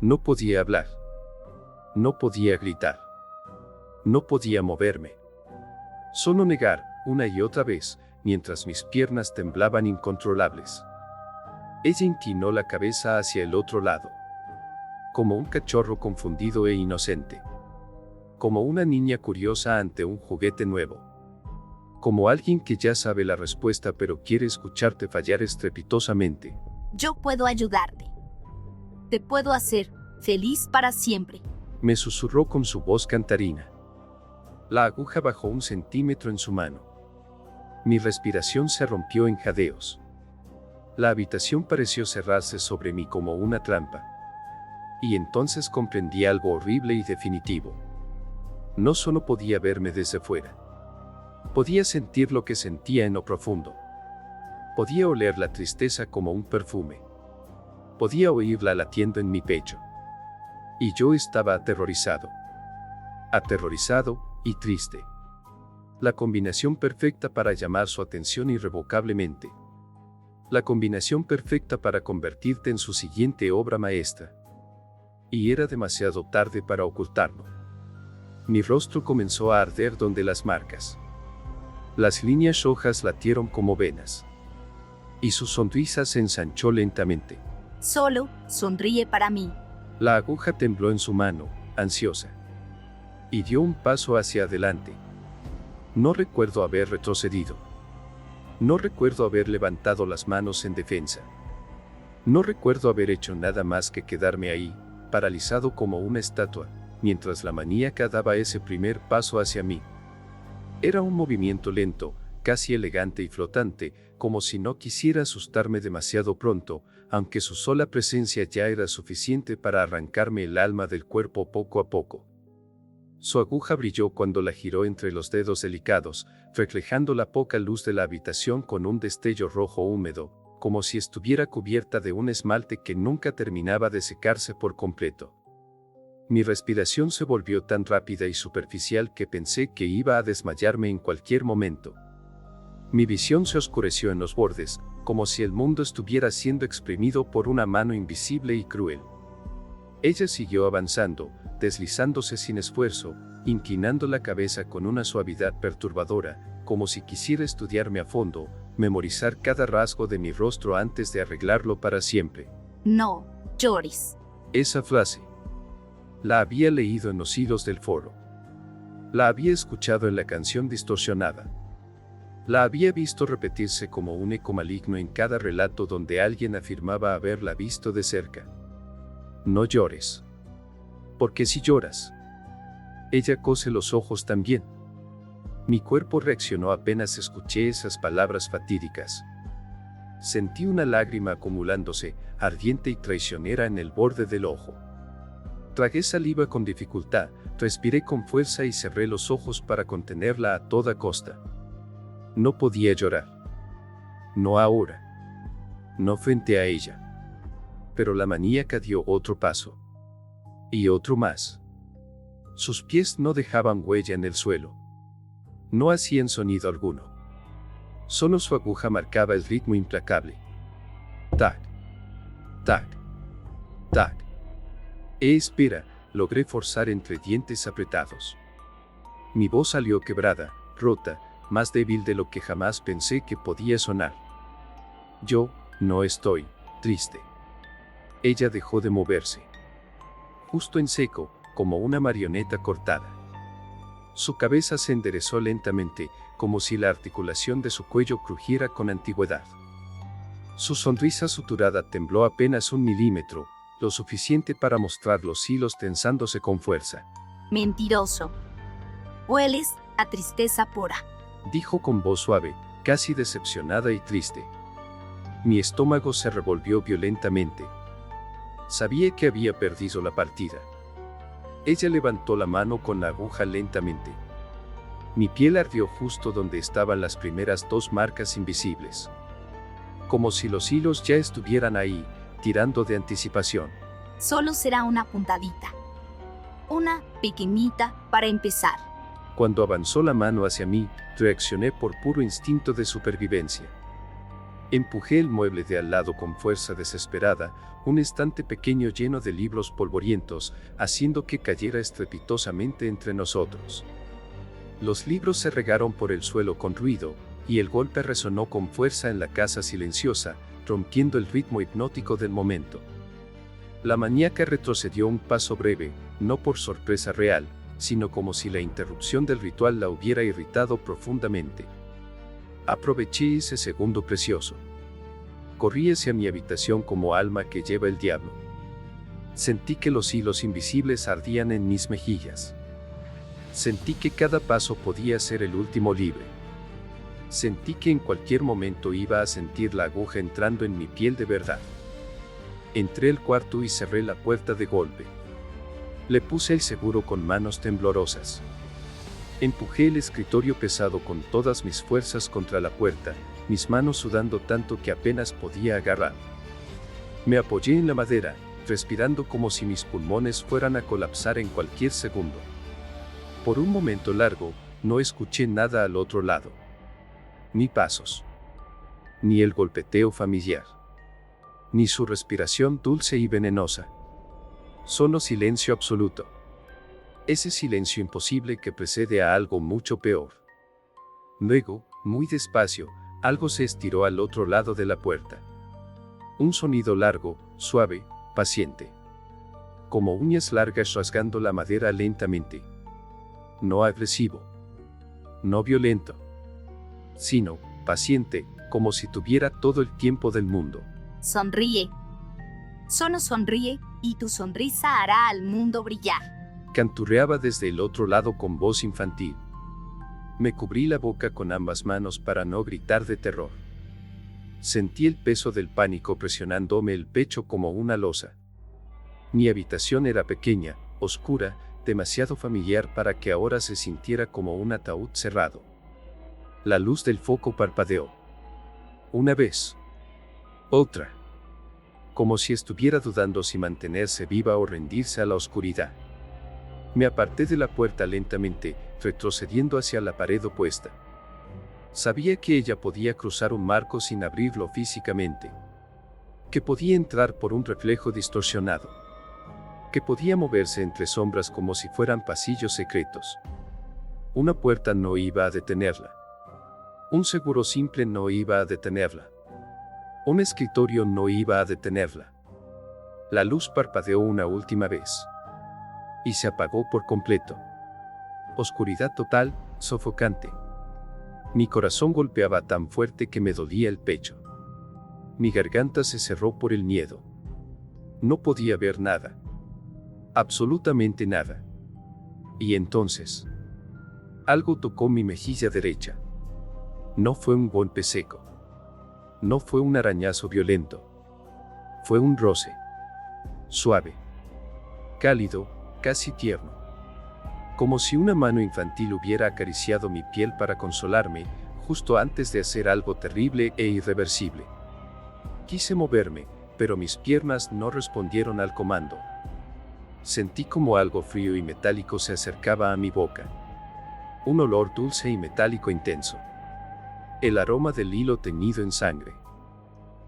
No podía hablar. No podía gritar. No podía moverme. Solo negar, una y otra vez, mientras mis piernas temblaban incontrolables. Ella inclinó la cabeza hacia el otro lado. Como un cachorro confundido e inocente. Como una niña curiosa ante un juguete nuevo. Como alguien que ya sabe la respuesta pero quiere escucharte fallar estrepitosamente. Yo puedo ayudarte. Te puedo hacer feliz para siempre. Me susurró con su voz cantarina. La aguja bajó 1 centímetro en su mano. Mi respiración se rompió en jadeos. La habitación pareció cerrarse sobre mí como una trampa. Y entonces comprendí algo horrible y definitivo. No solo podía verme desde fuera. Podía sentir lo que sentía en lo profundo. Podía oler la tristeza como un perfume. Podía oírla latiendo en mi pecho. Y yo estaba aterrorizado. Aterrorizado y triste. La combinación perfecta para llamar su atención irrevocablemente. La combinación perfecta para convertirte en su siguiente obra maestra. Y era demasiado tarde para ocultarlo. Mi rostro comenzó a arder donde las marcas. Las líneas rojas latieron como venas. Y su sonrisa se ensanchó lentamente. Solo sonríe para mí. La aguja tembló en su mano, ansiosa. Y dio un paso hacia adelante. No recuerdo haber retrocedido. No recuerdo haber levantado las manos en defensa. No recuerdo haber hecho nada más que quedarme ahí, paralizado como una estatua, mientras la maníaca daba ese primer paso hacia mí. Era un movimiento lento, casi elegante y flotante, como si no quisiera asustarme demasiado pronto, aunque su sola presencia ya era suficiente para arrancarme el alma del cuerpo poco a poco. Su aguja brilló cuando la giró entre los dedos delicados, reflejando la poca luz de la habitación con un destello rojo húmedo, como si estuviera cubierta de un esmalte que nunca terminaba de secarse por completo. Mi respiración se volvió tan rápida y superficial que pensé que iba a desmayarme en cualquier momento. Mi visión se oscureció en los bordes, como si el mundo estuviera siendo exprimido por una mano invisible y cruel. Ella siguió avanzando, deslizándose sin esfuerzo, inclinando la cabeza con una suavidad perturbadora, como si quisiera estudiarme a fondo, memorizar cada rasgo de mi rostro antes de arreglarlo para siempre. No llores. Esa frase. La había leído en los hilos del foro. La había escuchado en la canción distorsionada. La había visto repetirse como un eco maligno en cada relato donde alguien afirmaba haberla visto de cerca. No llores. Porque si lloras. Ella cose los ojos también. Mi cuerpo reaccionó apenas escuché esas palabras fatídicas. Sentí una lágrima acumulándose, ardiente y traicionera en el borde del ojo. Tragué saliva con dificultad, respiré con fuerza y cerré los ojos para contenerla a toda costa. No podía llorar. No ahora. No frente a ella. Pero la maníaca dio otro paso. Y otro más. Sus pies no dejaban huella en el suelo. No hacían sonido alguno. Solo su aguja marcaba el ritmo implacable. Tac. Tac. Tac. Espera, logré forzar entre dientes apretados. Mi voz salió quebrada, rota, más débil de lo que jamás pensé que podía sonar. Yo, no estoy triste. Ella dejó de moverse. Justo en seco, como una marioneta cortada. Su cabeza se enderezó lentamente, como si la articulación de su cuello crujiera con antigüedad. Su sonrisa suturada tembló apenas 1 milímetro, lo suficiente para mostrar los hilos tensándose con fuerza. Mentiroso. Hueles a tristeza pura. Dijo con voz suave, casi decepcionada y triste. Mi estómago se revolvió violentamente. Sabía que había perdido la partida. Ella levantó la mano con la aguja lentamente. Mi piel ardió justo donde estaban las primeras 2 marcas invisibles. Como si los hilos ya estuvieran ahí, tirando de anticipación. Solo será una puntadita. Una pequeñita para empezar. Cuando avanzó la mano hacia mí, reaccioné por puro instinto de supervivencia. Empujé el mueble de al lado con fuerza desesperada, un estante pequeño lleno de libros polvorientos, haciendo que cayera estrepitosamente entre nosotros. Los libros se regaron por el suelo con ruido, y el golpe resonó con fuerza en la casa silenciosa, rompiendo el ritmo hipnótico del momento. La maníaca retrocedió un paso breve, no por sorpresa real, sino como si la interrupción del ritual la hubiera irritado profundamente. Aproveché ese segundo precioso. Corrí hacia mi habitación como alma que lleva el diablo. Sentí que los hilos invisibles ardían en mis mejillas. Sentí que cada paso podía ser el último libre. Sentí que en cualquier momento iba a sentir la aguja entrando en mi piel de verdad. Entré al cuarto y cerré la puerta de golpe. Le puse el seguro con manos temblorosas. Empujé el escritorio pesado con todas mis fuerzas contra la puerta, mis manos sudando tanto que apenas podía agarrar. Me apoyé en la madera, respirando como si mis pulmones fueran a colapsar en cualquier segundo. Por un momento largo, no escuché nada al otro lado. Ni pasos. Ni el golpeteo familiar. Ni su respiración dulce y venenosa. Solo silencio absoluto. Ese silencio imposible que precede a algo mucho peor. Luego, muy despacio, algo se estiró al otro lado de la puerta. Un sonido largo, suave, paciente. Como uñas largas rasgando la madera lentamente. No agresivo. No violento. Sino, paciente, como si tuviera todo el tiempo del mundo. Sonríe. Solo sonríe, y tu sonrisa hará al mundo brillar. Canturreaba desde el otro lado con voz infantil. Me cubrí la boca con ambas manos para no gritar de terror. Sentí el peso del pánico presionándome el pecho como una losa. Mi habitación era pequeña, oscura, demasiado familiar para que ahora se sintiera como un ataúd cerrado. La luz del foco parpadeó. Una vez. Otra. Como si estuviera dudando si mantenerse viva o rendirse a la oscuridad. Me aparté de la puerta lentamente, retrocediendo hacia la pared opuesta. Sabía que ella podía cruzar un marco sin abrirlo físicamente. Que podía entrar por un reflejo distorsionado. Que podía moverse entre sombras como si fueran pasillos secretos. Una puerta no iba a detenerla. Un seguro simple no iba a detenerla. Un escritorio no iba a detenerla. La luz parpadeó una última vez. Y se apagó por completo. Oscuridad total, sofocante. Mi corazón golpeaba tan fuerte que me dolía el pecho. Mi garganta se cerró por el miedo. No podía ver nada. Absolutamente nada. Y entonces, algo tocó mi mejilla derecha. No fue un golpe seco. No fue un arañazo violento. Fue un roce. Suave. Cálido, casi tierno. Como si una mano infantil hubiera acariciado mi piel para consolarme, justo antes de hacer algo terrible e irreversible. Quise moverme, pero mis piernas no respondieron al comando. Sentí como algo frío y metálico se acercaba a mi boca. Un olor dulce y metálico intenso. El aroma del hilo teñido en sangre.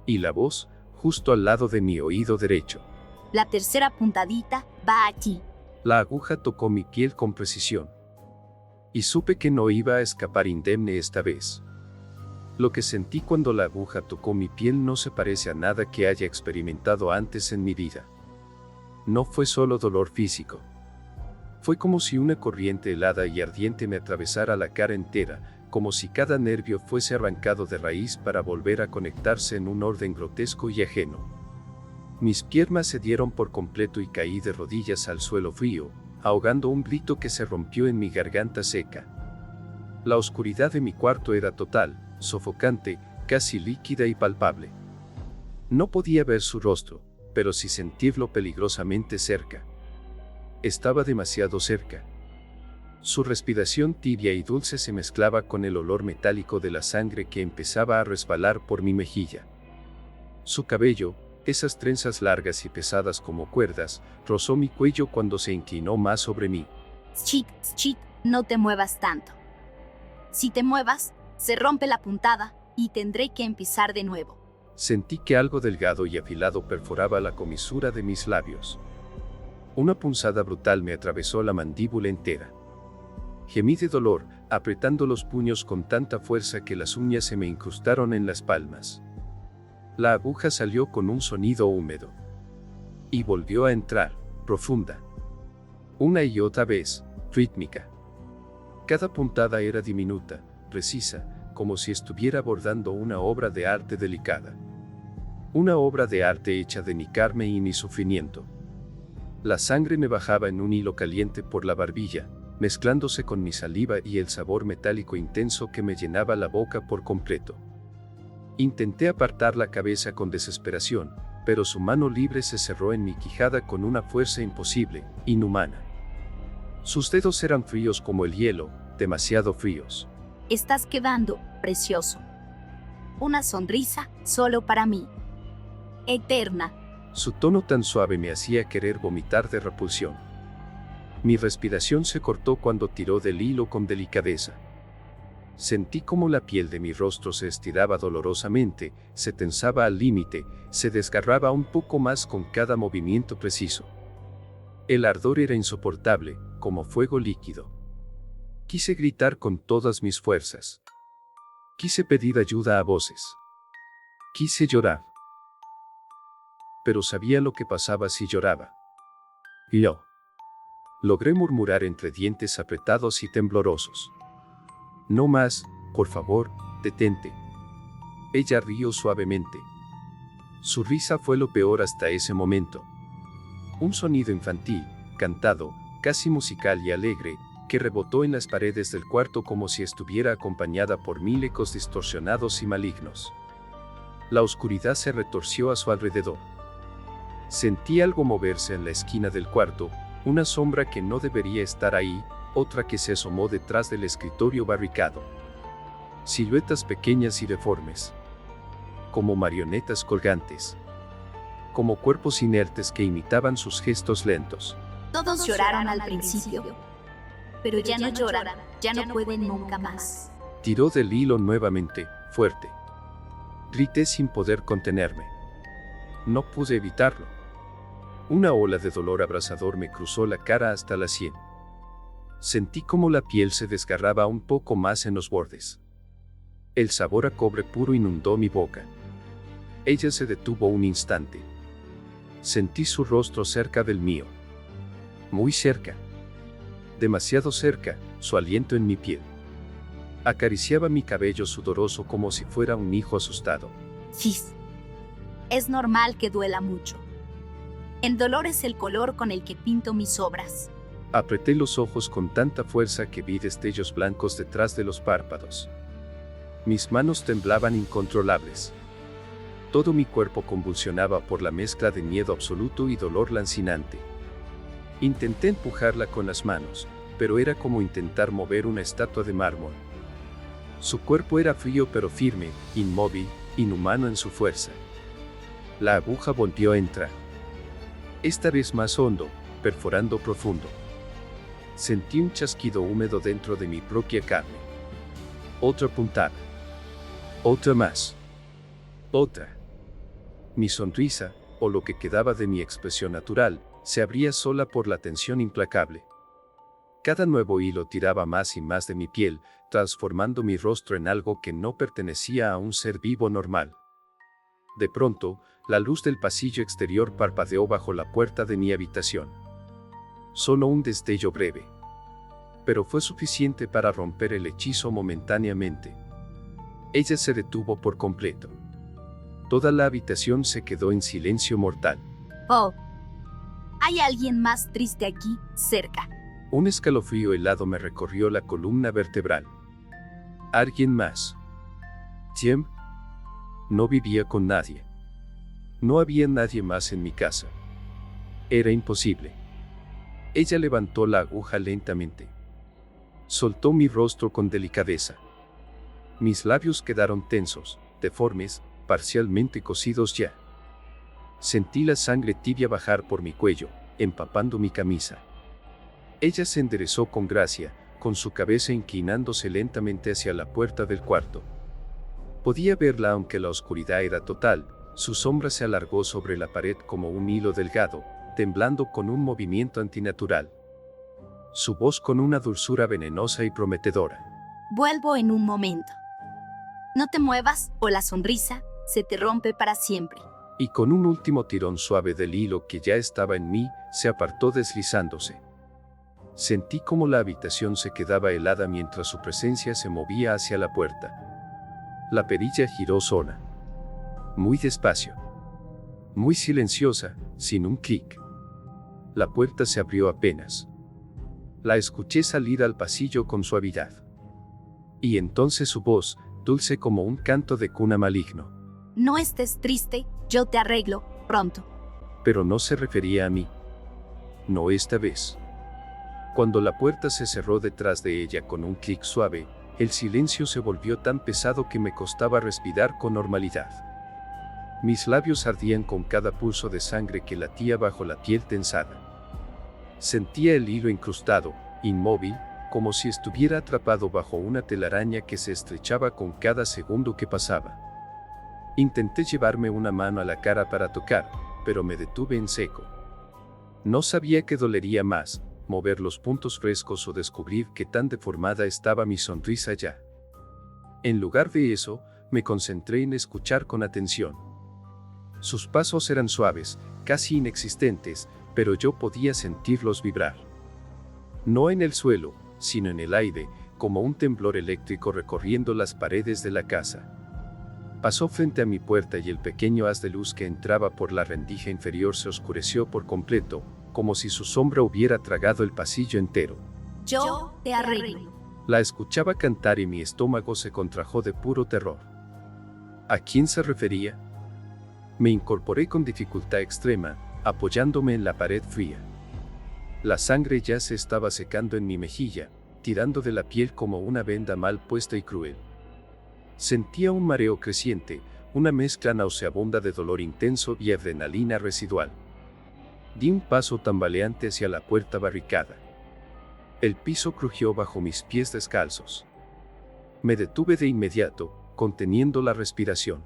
Y la voz, justo al lado de mi oído derecho. La tercera puntadita va allí. La aguja tocó mi piel con precisión. Y supe que no iba a escapar indemne esta vez. Lo que sentí cuando la aguja tocó mi piel no se parece a nada que haya experimentado antes en mi vida. No fue solo dolor físico. Fue como si una corriente helada y ardiente me atravesara la cara entera, como si cada nervio fuese arrancado de raíz para volver a conectarse en un orden grotesco y ajeno. Mis piernas cedieron por completo y caí de rodillas al suelo frío, ahogando un grito que se rompió en mi garganta seca. La oscuridad de mi cuarto era total, sofocante, casi líquida y palpable. No podía ver su rostro, pero sí sentirlo peligrosamente cerca. Estaba demasiado cerca. Su respiración tibia y dulce se mezclaba con el olor metálico de la sangre que empezaba a resbalar por mi mejilla. Su cabello, esas trenzas largas y pesadas como cuerdas, rozó mi cuello cuando se inclinó más sobre mí. Chit, no te muevas tanto. Si te muevas, se rompe la puntada y tendré que empezar de nuevo. Sentí que algo delgado y afilado perforaba la comisura de mis labios. Una punzada brutal me atravesó la mandíbula entera. Gemí de dolor, apretando los puños con tanta fuerza que las uñas se me incrustaron en las palmas. La aguja salió con un sonido húmedo. Y volvió a entrar, profunda. Una y otra vez, rítmica. Cada puntada era diminuta, precisa, como si estuviera bordando una obra de arte delicada. Una obra de arte hecha de mi carne y mi sufrimiento. La sangre me bajaba en un hilo caliente por la barbilla, mezclándose con mi saliva y el sabor metálico intenso que me llenaba la boca por completo. Intenté apartar la cabeza con desesperación, pero su mano libre se cerró en mi quijada con una fuerza imposible, inhumana. Sus dedos eran fríos como el hielo, demasiado fríos. Estás quedando precioso. Una sonrisa solo para mí. Eterna. Su tono tan suave me hacía querer vomitar de repulsión. Mi respiración se cortó cuando tiró del hilo con delicadeza. Sentí como la piel de mi rostro se estiraba dolorosamente, se tensaba al límite, se desgarraba un poco más con cada movimiento preciso. El ardor era insoportable, como fuego líquido. Quise gritar con todas mis fuerzas. Quise pedir ayuda a voces. Quise llorar. Pero sabía lo que pasaba si lloraba. Logré murmurar entre dientes apretados y temblorosos. No más, por favor, detente. Ella rió suavemente. Su risa fue lo peor hasta ese momento. Un sonido infantil, cantado, casi musical y alegre, que rebotó en las paredes del cuarto como si estuviera acompañada por 1000 ecos distorsionados y malignos. La oscuridad se retorció a su alrededor. Sentí algo moverse en la esquina del cuarto, una sombra que no debería estar ahí, otra que se asomó detrás del escritorio barricado. Siluetas pequeñas y deformes. Como marionetas colgantes. Como cuerpos inertes que imitaban sus gestos lentos. Todos lloraron al principio, pero ya no lloran, ya no pueden nunca más. Tiró del hilo nuevamente, fuerte. Grité sin poder contenerme. No pude evitarlo. Una ola de dolor abrasador me cruzó la cara hasta la sien. Sentí como la piel se desgarraba un poco más en los bordes. El sabor a cobre puro inundó mi boca. Ella se detuvo un instante. Sentí su rostro cerca del mío. Muy cerca. Demasiado cerca, su aliento en mi piel. Acariciaba mi cabello sudoroso como si fuera un hijo asustado. Sí. Es normal que duela mucho. El dolor es el color con el que pinto mis obras. Apreté los ojos con tanta fuerza que vi destellos blancos detrás de los párpados. Mis manos temblaban incontrolables. Todo mi cuerpo convulsionaba por la mezcla de miedo absoluto y dolor lancinante. Intenté empujarla con las manos, pero era como intentar mover una estatua de mármol. Su cuerpo era frío pero firme, inmóvil, inhumano en su fuerza. La aguja volvió a entrar. Esta vez más hondo, perforando profundo. Sentí un chasquido húmedo dentro de mi propia carne. Otra puntada. Otra más. Otra. Mi sonrisa, o lo que quedaba de mi expresión natural, se abría sola por la tensión implacable. Cada nuevo hilo tiraba más y más de mi piel, transformando mi rostro en algo que no pertenecía a un ser vivo normal. De pronto, la luz del pasillo exterior parpadeó bajo la puerta de mi habitación. Solo un destello breve. Pero fue suficiente para romper el hechizo momentáneamente. Ella se detuvo por completo. Toda la habitación se quedó en silencio mortal. Oh. ¿Hay alguien más triste aquí, cerca? Un escalofrío helado me recorrió la columna vertebral. ¿Alguien más? Jim. No vivía con nadie. No había nadie más en mi casa. Era imposible. Ella levantó la aguja lentamente. Soltó mi rostro con delicadeza. Mis labios quedaron tensos, deformes, parcialmente cosidos ya. Sentí la sangre tibia bajar por mi cuello, empapando mi camisa. Ella se enderezó con gracia, con su cabeza inclinándose lentamente hacia la puerta del cuarto. Podía verla aunque la oscuridad era total, su sombra se alargó sobre la pared como un hilo delgado, temblando con un movimiento antinatural. Su voz con una dulzura venenosa y prometedora. Vuelvo en un momento. No te muevas o la sonrisa se te rompe para siempre. Y con un último tirón suave del hilo que ya estaba en mí, se apartó deslizándose. Sentí como la habitación se quedaba helada mientras su presencia se movía hacia la puerta. La perilla giró sola. Muy despacio. Muy silenciosa, sin un clic. La puerta se abrió apenas. La escuché salir al pasillo con suavidad. Y entonces su voz, dulce como un canto de cuna maligno. No estés triste, yo te arreglo, pronto. Pero no se refería a mí. No esta vez. Cuando la puerta se cerró detrás de ella con un clic suave, el silencio se volvió tan pesado que me costaba respirar con normalidad. Mis labios ardían con cada pulso de sangre que latía bajo la piel tensada. Sentía el hilo incrustado, inmóvil, como si estuviera atrapado bajo una telaraña que se estrechaba con cada segundo que pasaba. Intenté llevarme una mano a la cara para tocar, pero me detuve en seco. No sabía qué dolería más, mover los puntos frescos o descubrir qué tan deformada estaba mi sonrisa ya. En lugar de eso, me concentré en escuchar con atención. Sus pasos eran suaves, casi inexistentes, pero yo podía sentirlos vibrar. No en el suelo, sino en el aire, como un temblor eléctrico recorriendo las paredes de la casa. Pasó frente a mi puerta y el pequeño haz de luz que entraba por la rendija inferior se oscureció por completo, como si su sombra hubiera tragado el pasillo entero. Yo te arreglo. La escuchaba cantar y mi estómago se contrajo de puro terror. ¿A quién se refería? Me incorporé con dificultad extrema, apoyándome en la pared fría. La sangre ya se estaba secando en mi mejilla, tirando de la piel como una venda mal puesta y cruel. Sentía un mareo creciente, una mezcla nauseabunda de dolor intenso y adrenalina residual. Di un paso tambaleante hacia la puerta barricada. El piso crujió bajo mis pies descalzos. Me detuve de inmediato, conteniendo la respiración.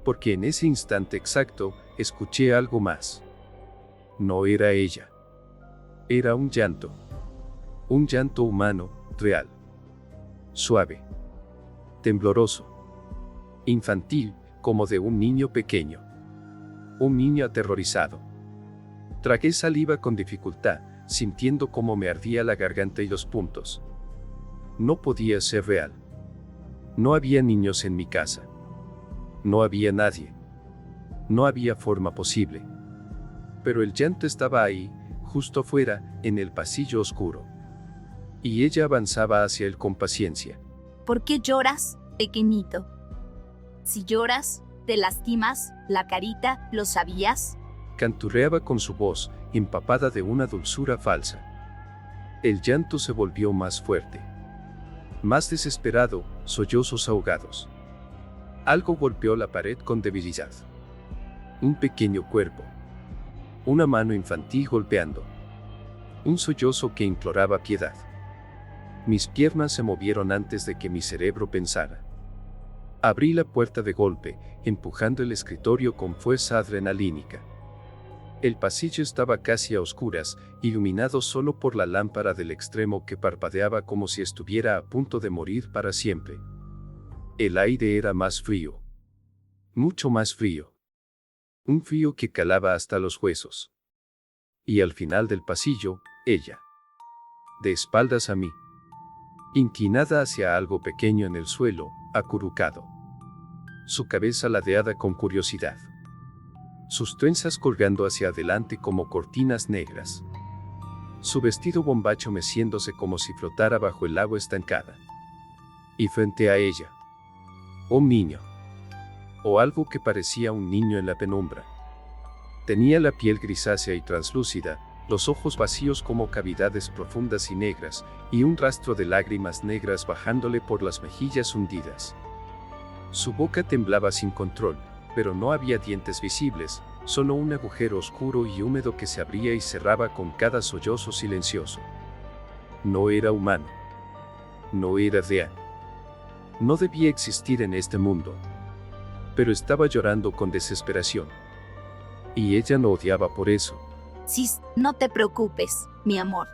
Porque en ese instante exacto, escuché algo más. No era ella. Era un llanto. Un llanto humano, real. Suave. Tembloroso. Infantil, como de un niño pequeño. Un niño aterrorizado. Tragué saliva con dificultad, sintiendo cómo me ardía la garganta y los puntos. No podía ser real. No había niños en mi casa. No había nadie. No había forma posible. Pero el llanto estaba ahí, justo afuera, en el pasillo oscuro. Y ella avanzaba hacia él con paciencia. ¿Por qué lloras, pequeñito? Si lloras, te lastimas la carita, ¿lo sabías? Canturreaba con su voz, empapada de una dulzura falsa. El llanto se volvió más fuerte. Más desesperado, sollozos ahogados. Algo golpeó la pared con debilidad. Un pequeño cuerpo. Una mano infantil golpeando. Un sollozo que imploraba piedad. Mis piernas se movieron antes de que mi cerebro pensara. Abrí la puerta de golpe, empujando el escritorio con fuerza adrenalínica. El pasillo estaba casi a oscuras, iluminado solo por la lámpara del extremo que parpadeaba como si estuviera a punto de morir para siempre. El aire era más frío. Mucho más frío. Un frío que calaba hasta los huesos. Y al final del pasillo, ella. De espaldas a mí. Inclinada hacia algo pequeño en el suelo, acurrucado. Su cabeza ladeada con curiosidad. Sus trenzas colgando hacia adelante como cortinas negras. Su vestido bombacho meciéndose como si flotara bajo el agua estancada. Y frente a ella, un niño. O algo que parecía un niño en la penumbra. Tenía la piel grisácea y translúcida, los ojos vacíos como cavidades profundas y negras, y un rastro de lágrimas negras bajándole por las mejillas hundidas. Su boca temblaba sin control, pero no había dientes visibles, solo un agujero oscuro y húmedo que se abría y cerraba con cada sollozo silencioso. No era humano. No era real. No debía existir en este mundo. Pero estaba llorando con desesperación. Y ella lo odiaba por eso. Sis, no te preocupes, mi amor.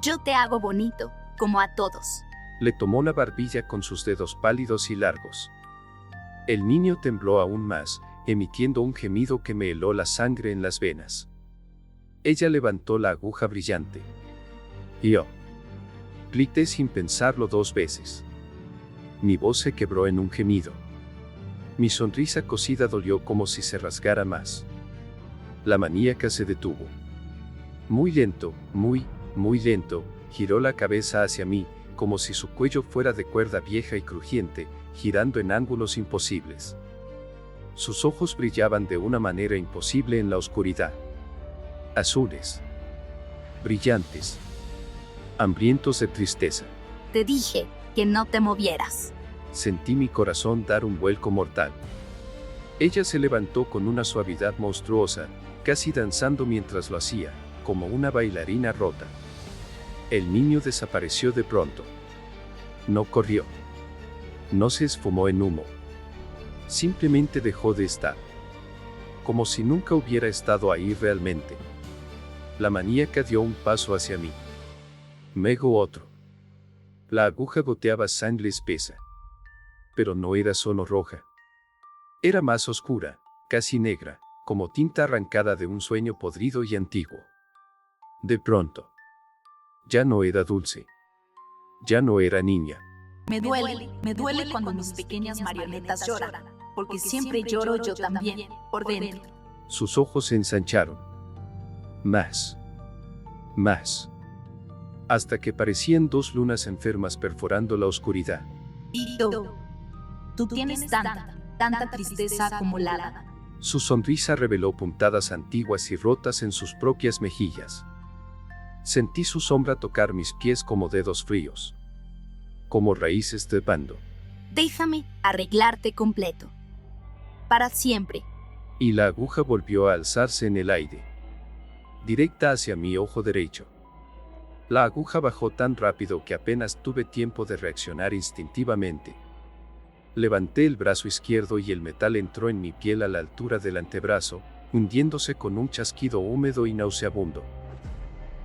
Yo te hago bonito, como a todos. Le tomó la barbilla con sus dedos pálidos y largos. El niño tembló aún más, emitiendo un gemido que me heló la sangre en las venas. Ella levantó la aguja brillante. Y yo grité sin pensarlo 2 veces. Mi voz se quebró en un gemido. Mi sonrisa cosida dolió como si se rasgara más. La maníaca se detuvo. Muy lento, muy lento, giró la cabeza hacia mí, como si su cuello fuera de cuerda vieja y crujiente, girando en ángulos imposibles. Sus ojos brillaban de una manera imposible en la oscuridad. Azules. Brillantes. Hambrientos de tristeza. Te dije que no te movieras. Sentí mi corazón dar un vuelco mortal. Ella se levantó con una suavidad monstruosa, casi danzando mientras lo hacía, como una bailarina rota. El niño desapareció de pronto. No corrió. No se esfumó en humo. Simplemente dejó de estar. Como si nunca hubiera estado ahí realmente. La maníaca dio un paso hacia mí. Luego otro. La aguja goteaba sangre espesa. Pero no era solo roja. Era más oscura, casi negra, como tinta arrancada de un sueño podrido y antiguo. De pronto. Ya no era dulce. Ya no era niña. Me duele cuando mis pequeñas marionetas lloran, porque siempre lloro yo también, por dentro. Sus ojos se ensancharon. Más. Más. Hasta que parecían 2 lunas enfermas perforando la oscuridad. Y tú tienes tanta tristeza acumulada. Su sonrisa reveló puntadas antiguas y rotas en sus propias mejillas. Sentí su sombra tocar mis pies como dedos fríos. Como raíces trepando. Déjame arreglarte completo. Para siempre. Y la aguja volvió a alzarse en el aire. Directa hacia mi ojo derecho. La aguja bajó tan rápido que apenas tuve tiempo de reaccionar instintivamente. Levanté el brazo izquierdo y el metal entró en mi piel a la altura del antebrazo, hundiéndose con un chasquido húmedo y nauseabundo.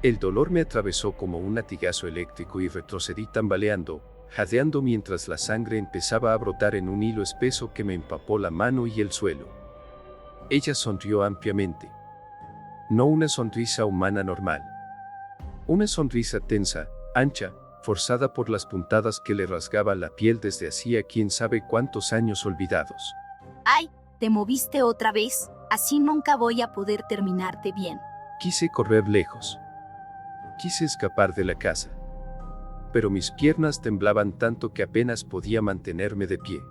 El dolor me atravesó como un latigazo eléctrico y retrocedí tambaleando, jadeando mientras la sangre empezaba a brotar en un hilo espeso que me empapó la mano y el suelo. Ella sonrió ampliamente. No una sonrisa humana normal. Una sonrisa tensa, ancha, forzada por las puntadas que le rasgaban la piel desde hacía quién sabe cuántos años olvidados. ¡Ay! Te moviste otra vez, así nunca voy a poder terminarte bien. Quise correr lejos. Quise escapar de la casa. Pero mis piernas temblaban tanto que apenas podía mantenerme de pie.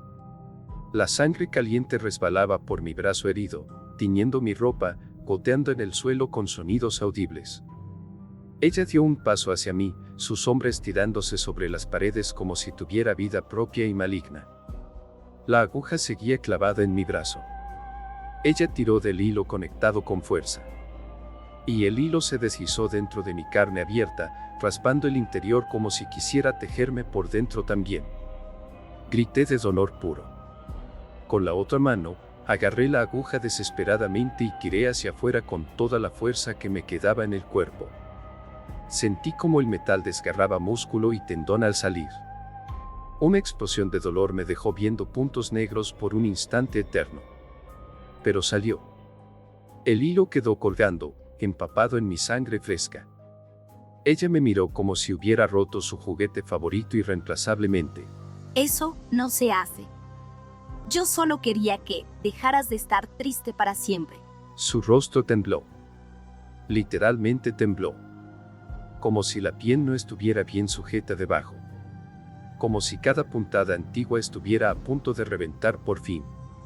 La sangre caliente resbalaba por mi brazo herido, tiñendo mi ropa, goteando en el suelo con sonidos audibles. Ella dio un paso hacia mí, su sombra estirándose sobre las paredes como si tuviera vida propia y maligna. La aguja seguía clavada en mi brazo. Ella tiró del hilo conectado con fuerza. Y el hilo se deslizó dentro de mi carne abierta, raspando el interior como si quisiera tejerme por dentro también. Grité de dolor puro. Con la otra mano, agarré la aguja desesperadamente y tiré hacia afuera con toda la fuerza que me quedaba en el cuerpo. Sentí como el metal desgarraba músculo y tendón al salir. Una explosión de dolor me dejó viendo puntos negros por un instante eterno. Pero salió. El hilo quedó colgando, empapado en mi sangre fresca. Ella me miró como si hubiera roto su juguete favorito irreemplazablemente. Eso no se hace. Yo solo quería que dejaras de estar triste para siempre. Su rostro tembló. Literalmente tembló. Como si la piel no estuviera bien sujeta debajo. Como si cada puntada antigua estuviera a punto de reventar por fin.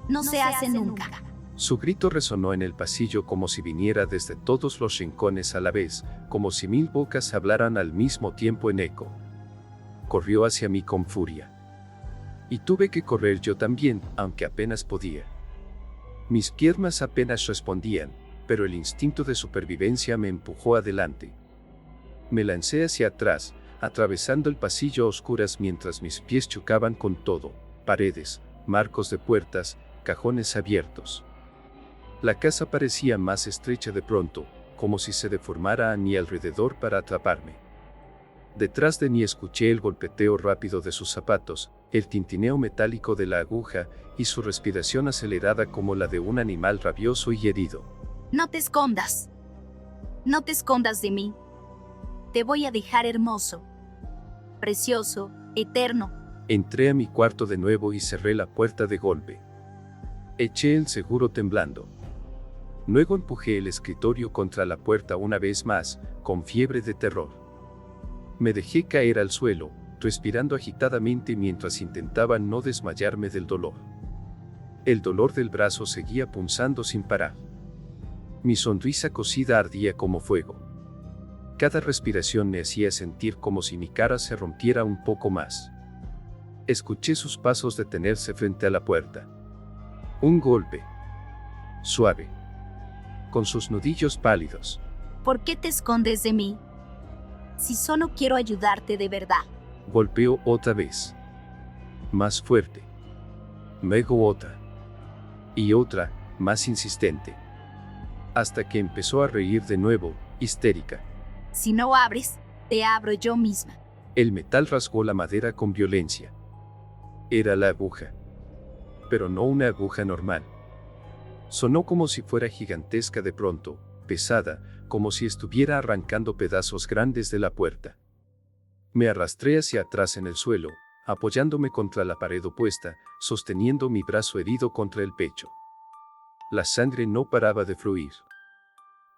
No se hace nunca. Su grito resonó en el pasillo como si viniera desde todos los rincones a la vez, como si 1000 bocas hablaran al mismo tiempo en eco. Corrió hacia mí con furia. Y tuve que correr yo también, aunque apenas podía. Mis piernas apenas respondían, pero el instinto de supervivencia me empujó adelante. Me lancé hacia atrás, atravesando el pasillo a oscuras mientras mis pies chocaban con todo, paredes, marcos de puertas, cajones abiertos. La casa parecía más estrecha de pronto, como si se deformara a mi alrededor para atraparme. Detrás de mí escuché el golpeteo rápido de sus zapatos, el tintineo metálico de la aguja y su respiración acelerada como la de un animal rabioso y herido. No te escondas. No te escondas de mí. Te voy a dejar hermoso, precioso, eterno. Entré a mi cuarto de nuevo y cerré la puerta de golpe. Eché el seguro temblando. Luego empujé el escritorio contra la puerta una vez más, con fiebre de terror. Me dejé caer al suelo, respirando agitadamente mientras intentaba no desmayarme del dolor. El dolor del brazo seguía punzando sin parar. Mi sonrisa cocida ardía como fuego. Cada respiración me hacía sentir como si mi cara se rompiera un poco más. Escuché sus pasos detenerse frente a la puerta. Un golpe. Suave. Con sus nudillos pálidos. ¿Por qué te escondes de mí? Si solo quiero ayudarte de verdad. Golpeó otra vez. Más fuerte. Luego otra. Y otra, más insistente. Hasta que empezó a reír de nuevo, histérica. Si no abres, te abro yo misma. El metal rasgó la madera con violencia. Era la aguja. Pero no una aguja normal. Sonó como si fuera gigantesca de pronto, pesada, como si estuviera arrancando pedazos grandes de la puerta. Me arrastré hacia atrás en el suelo, apoyándome contra la pared opuesta, sosteniendo mi brazo herido contra el pecho. La sangre no paraba de fluir.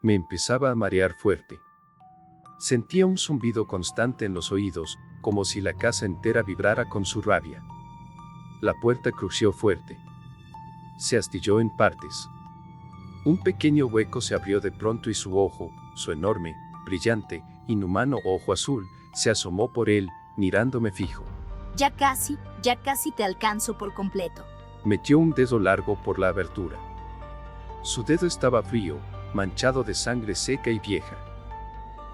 Me empezaba a marear fuerte. Sentía un zumbido constante en los oídos, como si la casa entera vibrara con su rabia. La puerta crujió fuerte. Se astilló en partes. Un pequeño hueco se abrió de pronto y su ojo, su enorme, brillante, inhumano ojo azul, se asomó por él, mirándome fijo. Ya casi te alcanzo por completo. Metió un dedo largo por la abertura. Su dedo estaba frío, manchado de sangre seca y vieja.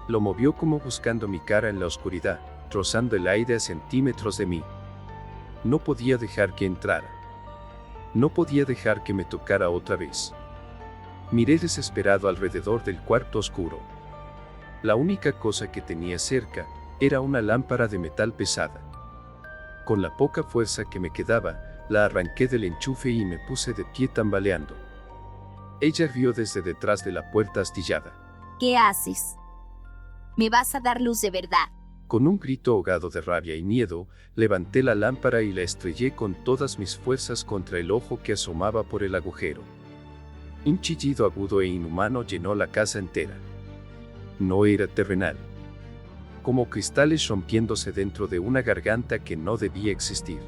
Lo movió como buscando mi cara en la oscuridad, rozando el aire a centímetros de mí. No podía dejar que entrara. No podía dejar que me tocara otra vez. Miré desesperado alrededor del cuarto oscuro. La única cosa que tenía cerca era una lámpara de metal pesada. Con la poca fuerza que me quedaba, la arranqué del enchufe y me puse de pie tambaleando. Ella rió desde detrás de la puerta astillada. ¿Qué haces? ¿Me vas a dar luz de verdad? Con un grito ahogado de rabia y miedo, levanté la lámpara y la estrellé con todas mis fuerzas contra el ojo que asomaba por el agujero. Un chillido agudo e inhumano llenó la casa entera. No era terrenal. Como cristales rompiéndose dentro de una garganta que no debía existir.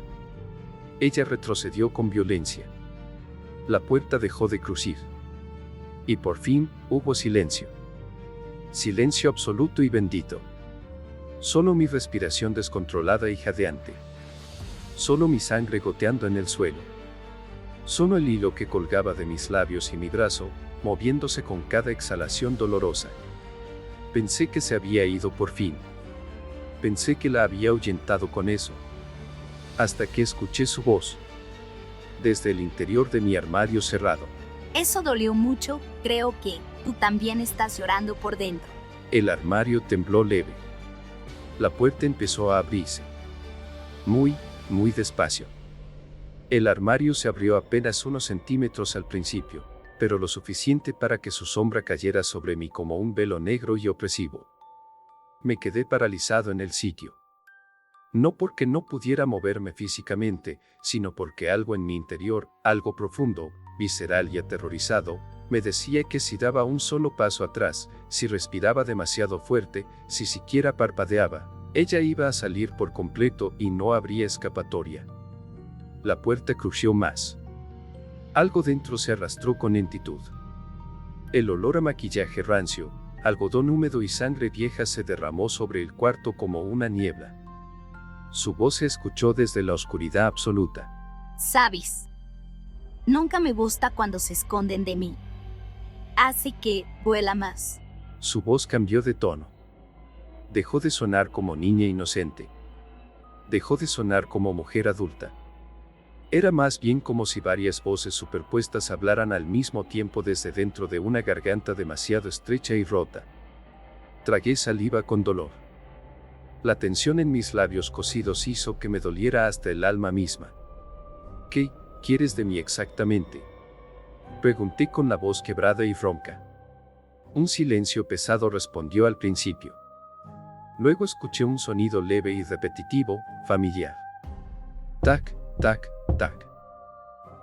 Ella retrocedió con violencia. La puerta dejó de crujir. Y por fin, hubo silencio. Silencio absoluto y bendito. Solo mi respiración descontrolada y jadeante. Solo mi sangre goteando en el suelo. Solo el hilo que colgaba de mis labios y mi brazo, moviéndose con cada exhalación dolorosa. Pensé que se había ido por fin. Pensé que la había ahuyentado con eso. Hasta que escuché su voz. Desde el interior de mi armario cerrado. Eso dolió mucho, creo que tú también estás llorando por dentro. El armario tembló leve. La puerta empezó a abrirse. Muy, muy despacio. El armario se abrió apenas unos centímetros al principio, pero lo suficiente para que su sombra cayera sobre mí como un velo negro y opresivo. Me quedé paralizado en el sitio. No porque no pudiera moverme físicamente, sino porque algo en mi interior, algo profundo, visceral y aterrorizado, me decía que si daba un solo paso atrás, si respiraba demasiado fuerte, si siquiera parpadeaba, ella iba a salir por completo y no habría escapatoria. La puerta crujió más. Algo dentro se arrastró con lentitud. El olor a maquillaje rancio, algodón húmedo y sangre vieja se derramó sobre el cuarto como una niebla. Su voz se escuchó desde la oscuridad absoluta. Sabes, nunca me gusta cuando se esconden de mí. Así que vuela más. Su voz cambió de tono. Dejó de sonar como niña inocente. Dejó de sonar como mujer adulta. Era más bien como si varias voces superpuestas hablaran al mismo tiempo desde dentro de una garganta demasiado estrecha y rota. Tragué saliva con dolor. La tensión en mis labios cosidos hizo que me doliera hasta el alma misma. ¿Qué quieres de mí exactamente?, pregunté con la voz quebrada y ronca. Un silencio pesado respondió al principio. Luego escuché un sonido leve y repetitivo, familiar. Tac, tac, tac.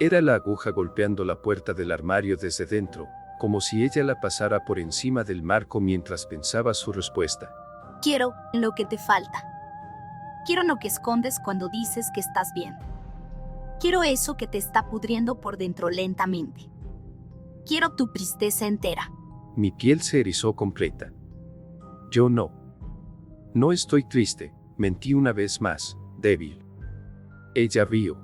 Era la aguja golpeando la puerta del armario desde dentro, como si ella la pasara por encima del marco mientras pensaba su respuesta. Quiero lo que te falta. Quiero lo que escondes cuando dices que estás bien. Quiero eso que te está pudriendo por dentro lentamente. Quiero tu tristeza entera. Mi piel se erizó completa. Yo no. No estoy triste, mentí una vez más, débil. Ella rió.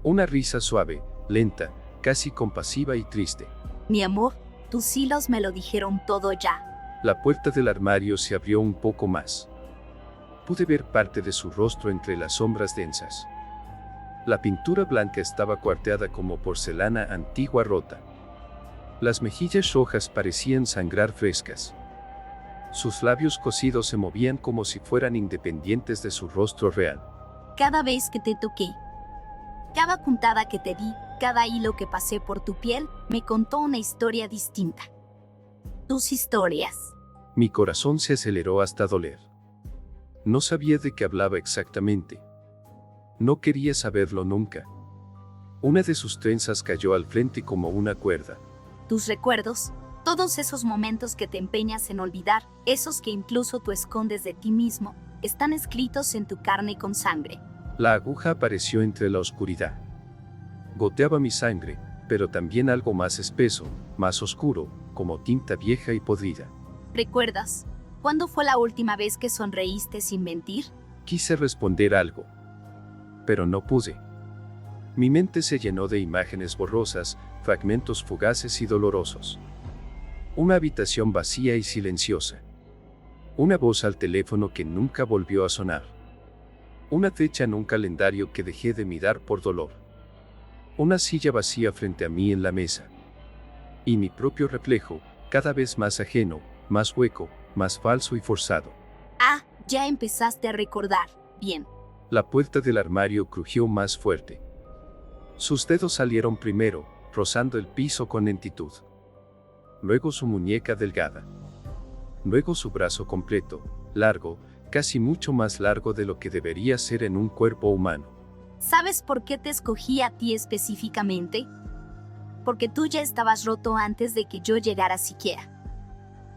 Una risa suave, lenta, casi compasiva y triste. Mi amor, tus hilos me lo dijeron todo ya. La puerta del armario se abrió un poco más. Pude ver parte de su rostro entre las sombras densas. La pintura blanca estaba cuarteada como porcelana antigua rota. Las mejillas rojas parecían sangrar frescas. Sus labios cosidos se movían como si fueran independientes de su rostro real. Cada vez que te toqué, cada puntada que te di, cada hilo que pasé por tu piel, me contó una historia distinta. Tus historias. Mi corazón se aceleró hasta doler. No sabía de qué hablaba exactamente. No quería saberlo nunca. Una de sus trenzas cayó al frente como una cuerda. Tus recuerdos, todos esos momentos que te empeñas en olvidar, esos que incluso tú escondes de ti mismo, están escritos en tu carne con sangre. La aguja apareció entre la oscuridad. Goteaba mi sangre, pero también algo más espeso, más oscuro, como tinta vieja y podrida. ¿Recuerdas cuándo fue la última vez que sonreíste sin mentir? Quise responder algo, pero no pude. Mi mente se llenó de imágenes borrosas, fragmentos fugaces y dolorosos. Una habitación vacía y silenciosa. Una voz al teléfono que nunca volvió a sonar. Una fecha en un calendario que dejé de mirar por dolor. Una silla vacía frente a mí en la mesa. Y mi propio reflejo, cada vez más ajeno, más hueco, más falso y forzado. Ah, ya empezaste a recordar. Bien. La puerta del armario crujió más fuerte. Sus dedos salieron primero, rozando el piso con lentitud. Luego su muñeca delgada. Luego su brazo completo, largo, casi mucho más largo de lo que debería ser en un cuerpo humano. ¿Sabes por qué te escogí a ti específicamente? Porque tú ya estabas roto antes de que yo llegara siquiera.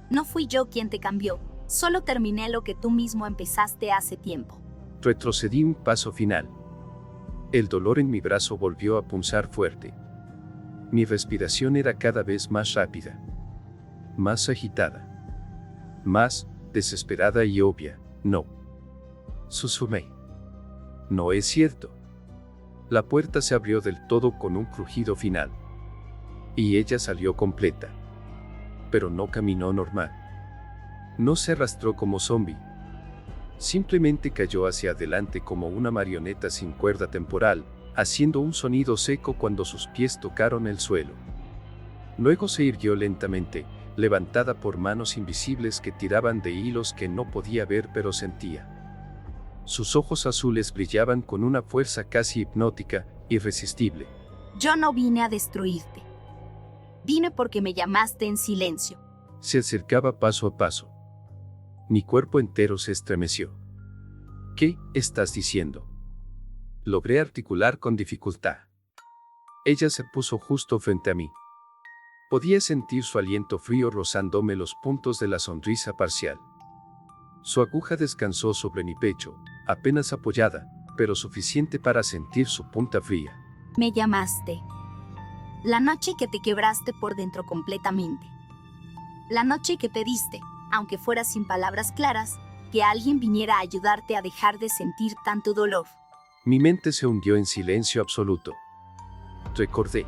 No fui yo quien te cambió, solo terminé lo que tú mismo empezaste hace tiempo. Retrocedí un paso final. El dolor en mi brazo volvió a punzar fuerte. Mi respiración era cada vez más rápida, más agitada, más desesperada y obvia. No. Susurré. No es cierto. La puerta se abrió del todo con un crujido final. Y ella salió completa. Pero no caminó normal. No se arrastró como zombie. Simplemente cayó hacia adelante como una marioneta sin cuerda temporal, haciendo un sonido seco cuando sus pies tocaron el suelo. Luego se irguió lentamente, levantada por manos invisibles que tiraban de hilos que no podía ver pero sentía. Sus ojos azules brillaban con una fuerza casi hipnótica, irresistible. Yo no vine a destruirte. Vine porque me llamaste en silencio. Se acercaba paso a paso. Mi cuerpo entero se estremeció. ¿Qué estás diciendo? Logré articular con dificultad. Ella se puso justo frente a mí. Podía sentir su aliento frío rozándome los puntos de la sonrisa parcial. Su aguja descansó sobre mi pecho, apenas apoyada, pero suficiente para sentir su punta fría. Me llamaste. La noche que te quebraste por dentro completamente. La noche que pediste, aunque fuera sin palabras claras, que alguien viniera a ayudarte a dejar de sentir tanto dolor. Mi mente se hundió en silencio absoluto. Recordé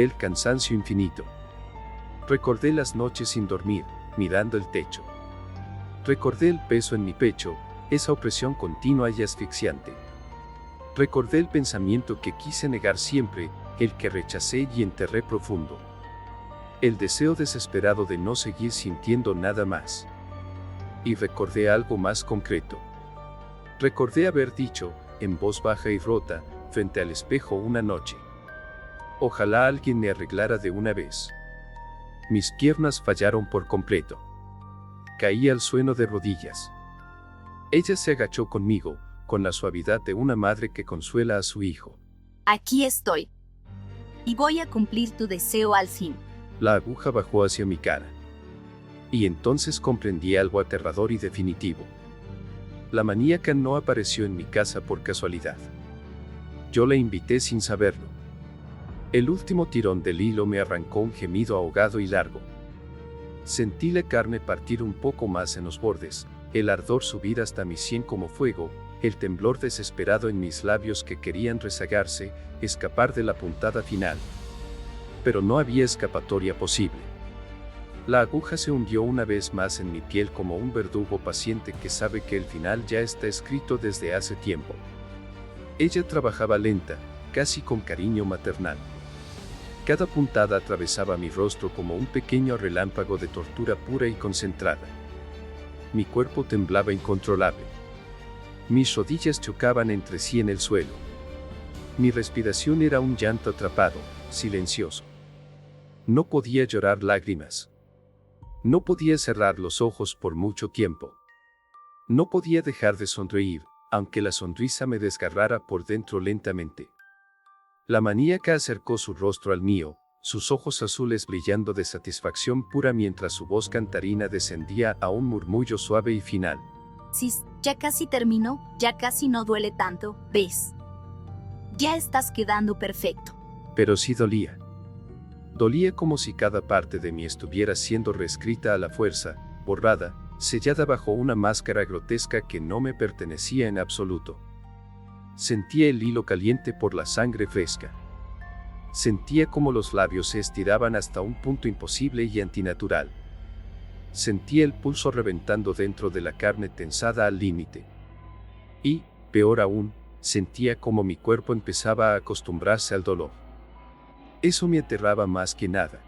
el cansancio infinito. Recordé las noches sin dormir, mirando el techo. Recordé el peso en mi pecho, esa opresión continua y asfixiante. Recordé el pensamiento que quise negar siempre, el que rechacé y enterré profundo. El deseo desesperado de no seguir sintiendo nada más. Y recordé algo más concreto. Recordé haber dicho, en voz baja y rota, frente al espejo una noche: ojalá alguien me arreglara de una vez. Mis piernas fallaron por completo. Caí al suelo de rodillas. Ella se agachó conmigo, con la suavidad de una madre que consuela a su hijo. Aquí estoy. Y voy a cumplir tu deseo al fin. La aguja bajó hacia mi cara. Y entonces comprendí algo aterrador y definitivo. La maníaca no apareció en mi casa por casualidad. Yo la invité sin saberlo. El último tirón del hilo me arrancó un gemido ahogado y largo. Sentí la carne partir un poco más en los bordes, el ardor subir hasta mi sien como fuego, el temblor desesperado en mis labios que querían rezagarse, escapar de la puntada final. Pero no había escapatoria posible. La aguja se hundió una vez más en mi piel como un verdugo paciente que sabe que el final ya está escrito desde hace tiempo. Ella trabajaba lenta, casi con cariño maternal. Cada puntada atravesaba mi rostro como un pequeño relámpago de tortura pura y concentrada. Mi cuerpo temblaba incontrolable. Mis rodillas chocaban entre sí en el suelo. Mi respiración era un llanto atrapado, silencioso. No podía llorar lágrimas. No podía cerrar los ojos por mucho tiempo. No podía dejar de sonreír, aunque la sonrisa me desgarrara por dentro lentamente. La maníaca acercó su rostro al mío, sus ojos azules brillando de satisfacción pura mientras su voz cantarina descendía a un murmullo suave y final. Sis, ya casi terminó, ya casi no duele tanto, ¿ves? Ya estás quedando perfecto. Pero sí dolía. Dolía como si cada parte de mí estuviera siendo reescrita a la fuerza, borrada, sellada bajo una máscara grotesca que no me pertenecía en absoluto. Sentía el hilo caliente por la sangre fresca. Sentía como los labios se estiraban hasta un punto imposible y antinatural. Sentía el pulso reventando dentro de la carne tensada al límite. Y, peor aún, sentía como mi cuerpo empezaba a acostumbrarse al dolor. Eso me aterraba más que nada.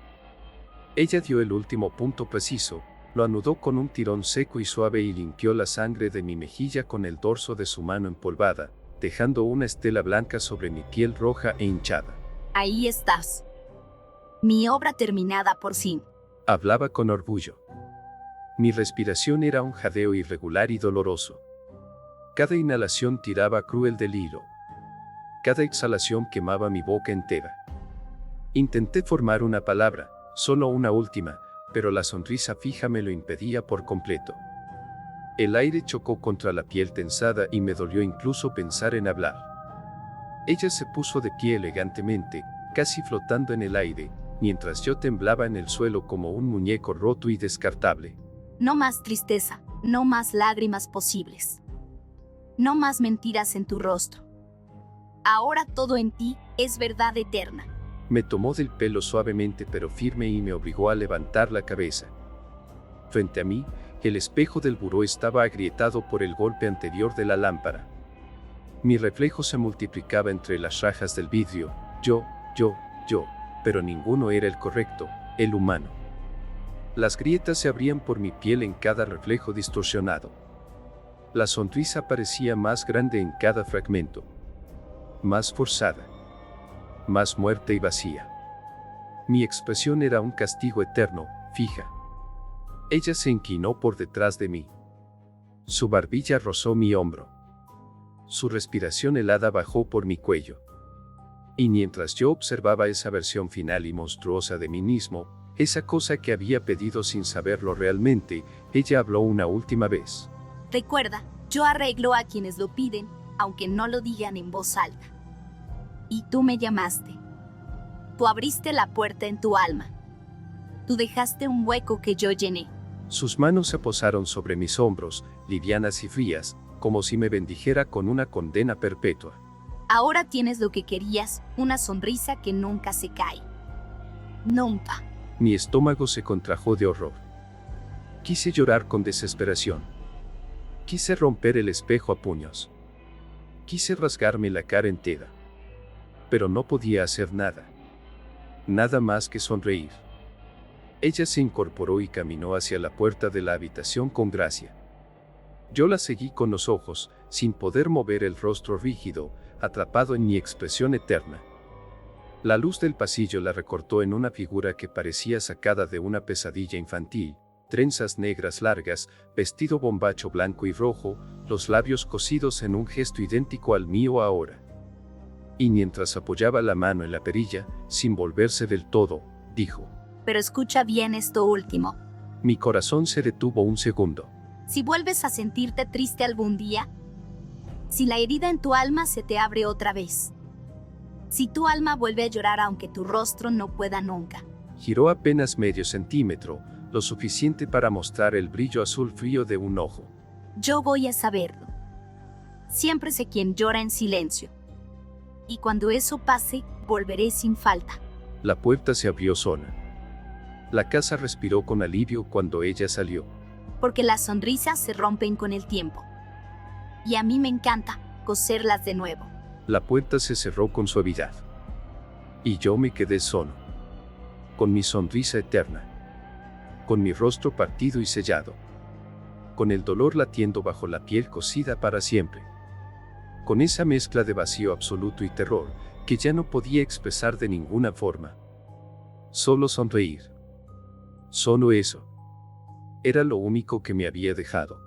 Ella dio el último punto preciso, lo anudó con un tirón seco y suave y limpió la sangre de mi mejilla con el dorso de su mano empolvada, dejando una estela blanca sobre mi piel roja e hinchada. Ahí estás. Mi obra terminada por fin. Hablaba con orgullo. Mi respiración era un jadeo irregular y doloroso. Cada inhalación tiraba cruel del hilo. Cada exhalación quemaba mi boca entera. Intenté formar una palabra, solo una última, pero la sonrisa fija me lo impedía por completo. El aire chocó contra la piel tensada y me dolió incluso pensar en hablar. Ella se puso de pie elegantemente, casi flotando en el aire, mientras yo temblaba en el suelo como un muñeco roto y descartable. No más tristeza, no más lágrimas posibles. No más mentiras en tu rostro. Ahora todo en ti es verdad eterna. Me tomó del pelo suavemente pero firme y me obligó a levantar la cabeza. Frente a mí, el espejo del buró estaba agrietado por el golpe anterior de la lámpara. Mi reflejo se multiplicaba entre las rajas del vidrio, yo, pero ninguno era el correcto, el humano. Las grietas se abrían por mi piel en cada reflejo distorsionado. La sonrisa parecía más grande en cada fragmento. Más forzada. Más muerta y vacía. Mi expresión era un castigo eterno, fija. Ella se inclinó por detrás de mí. Su barbilla rozó mi hombro. Su respiración helada bajó por mi cuello. Y mientras yo observaba esa versión final y monstruosa de mí mismo, esa cosa que había pedido sin saberlo realmente, ella habló una última vez. Recuerda, yo arreglo a quienes lo piden, aunque no lo digan en voz alta. Y tú me llamaste. Tú abriste la puerta en tu alma. Tú dejaste un hueco que yo llené. Sus manos se posaron sobre mis hombros, livianas y frías, como si me bendijera con una condena perpetua. Ahora tienes lo que querías, una sonrisa que nunca se cae. Nunca. Mi estómago se contrajo de horror. Quise llorar con desesperación. Quise romper el espejo a puños. Quise rasgarme la cara entera. Pero no podía hacer nada. Nada más que sonreír. Ella se incorporó y caminó hacia la puerta de la habitación con gracia. Yo la seguí con los ojos, sin poder mover el rostro rígido, atrapado en mi expresión eterna. La luz del pasillo la recortó en una figura que parecía sacada de una pesadilla infantil, trenzas negras largas, vestido bombacho blanco y rojo, los labios cosidos en un gesto idéntico al mío ahora. Y mientras apoyaba la mano en la perilla, sin volverse del todo, dijo: Pero escucha bien esto último. Mi corazón se detuvo un segundo. Si vuelves a sentirte triste algún día, si la herida en tu alma se te abre otra vez, si tu alma vuelve a llorar aunque tu rostro no pueda nunca. Giró apenas medio centímetro, lo suficiente para mostrar el brillo azul frío de un ojo. Yo voy a saberlo. Siempre sé quién llora en silencio. Y cuando eso pase, volveré sin falta. La puerta se abrió sola. La casa respiró con alivio cuando ella salió. Porque las sonrisas se rompen con el tiempo. Y a mí me encanta coserlas de nuevo. La puerta se cerró con suavidad. Y yo me quedé solo. Con mi sonrisa eterna. Con mi rostro partido y sellado. Con el dolor latiendo bajo la piel cosida para siempre. Con esa mezcla de vacío absoluto y terror, que ya no podía expresar de ninguna forma. Solo sonreír. Solo eso. Era lo único que me había dejado.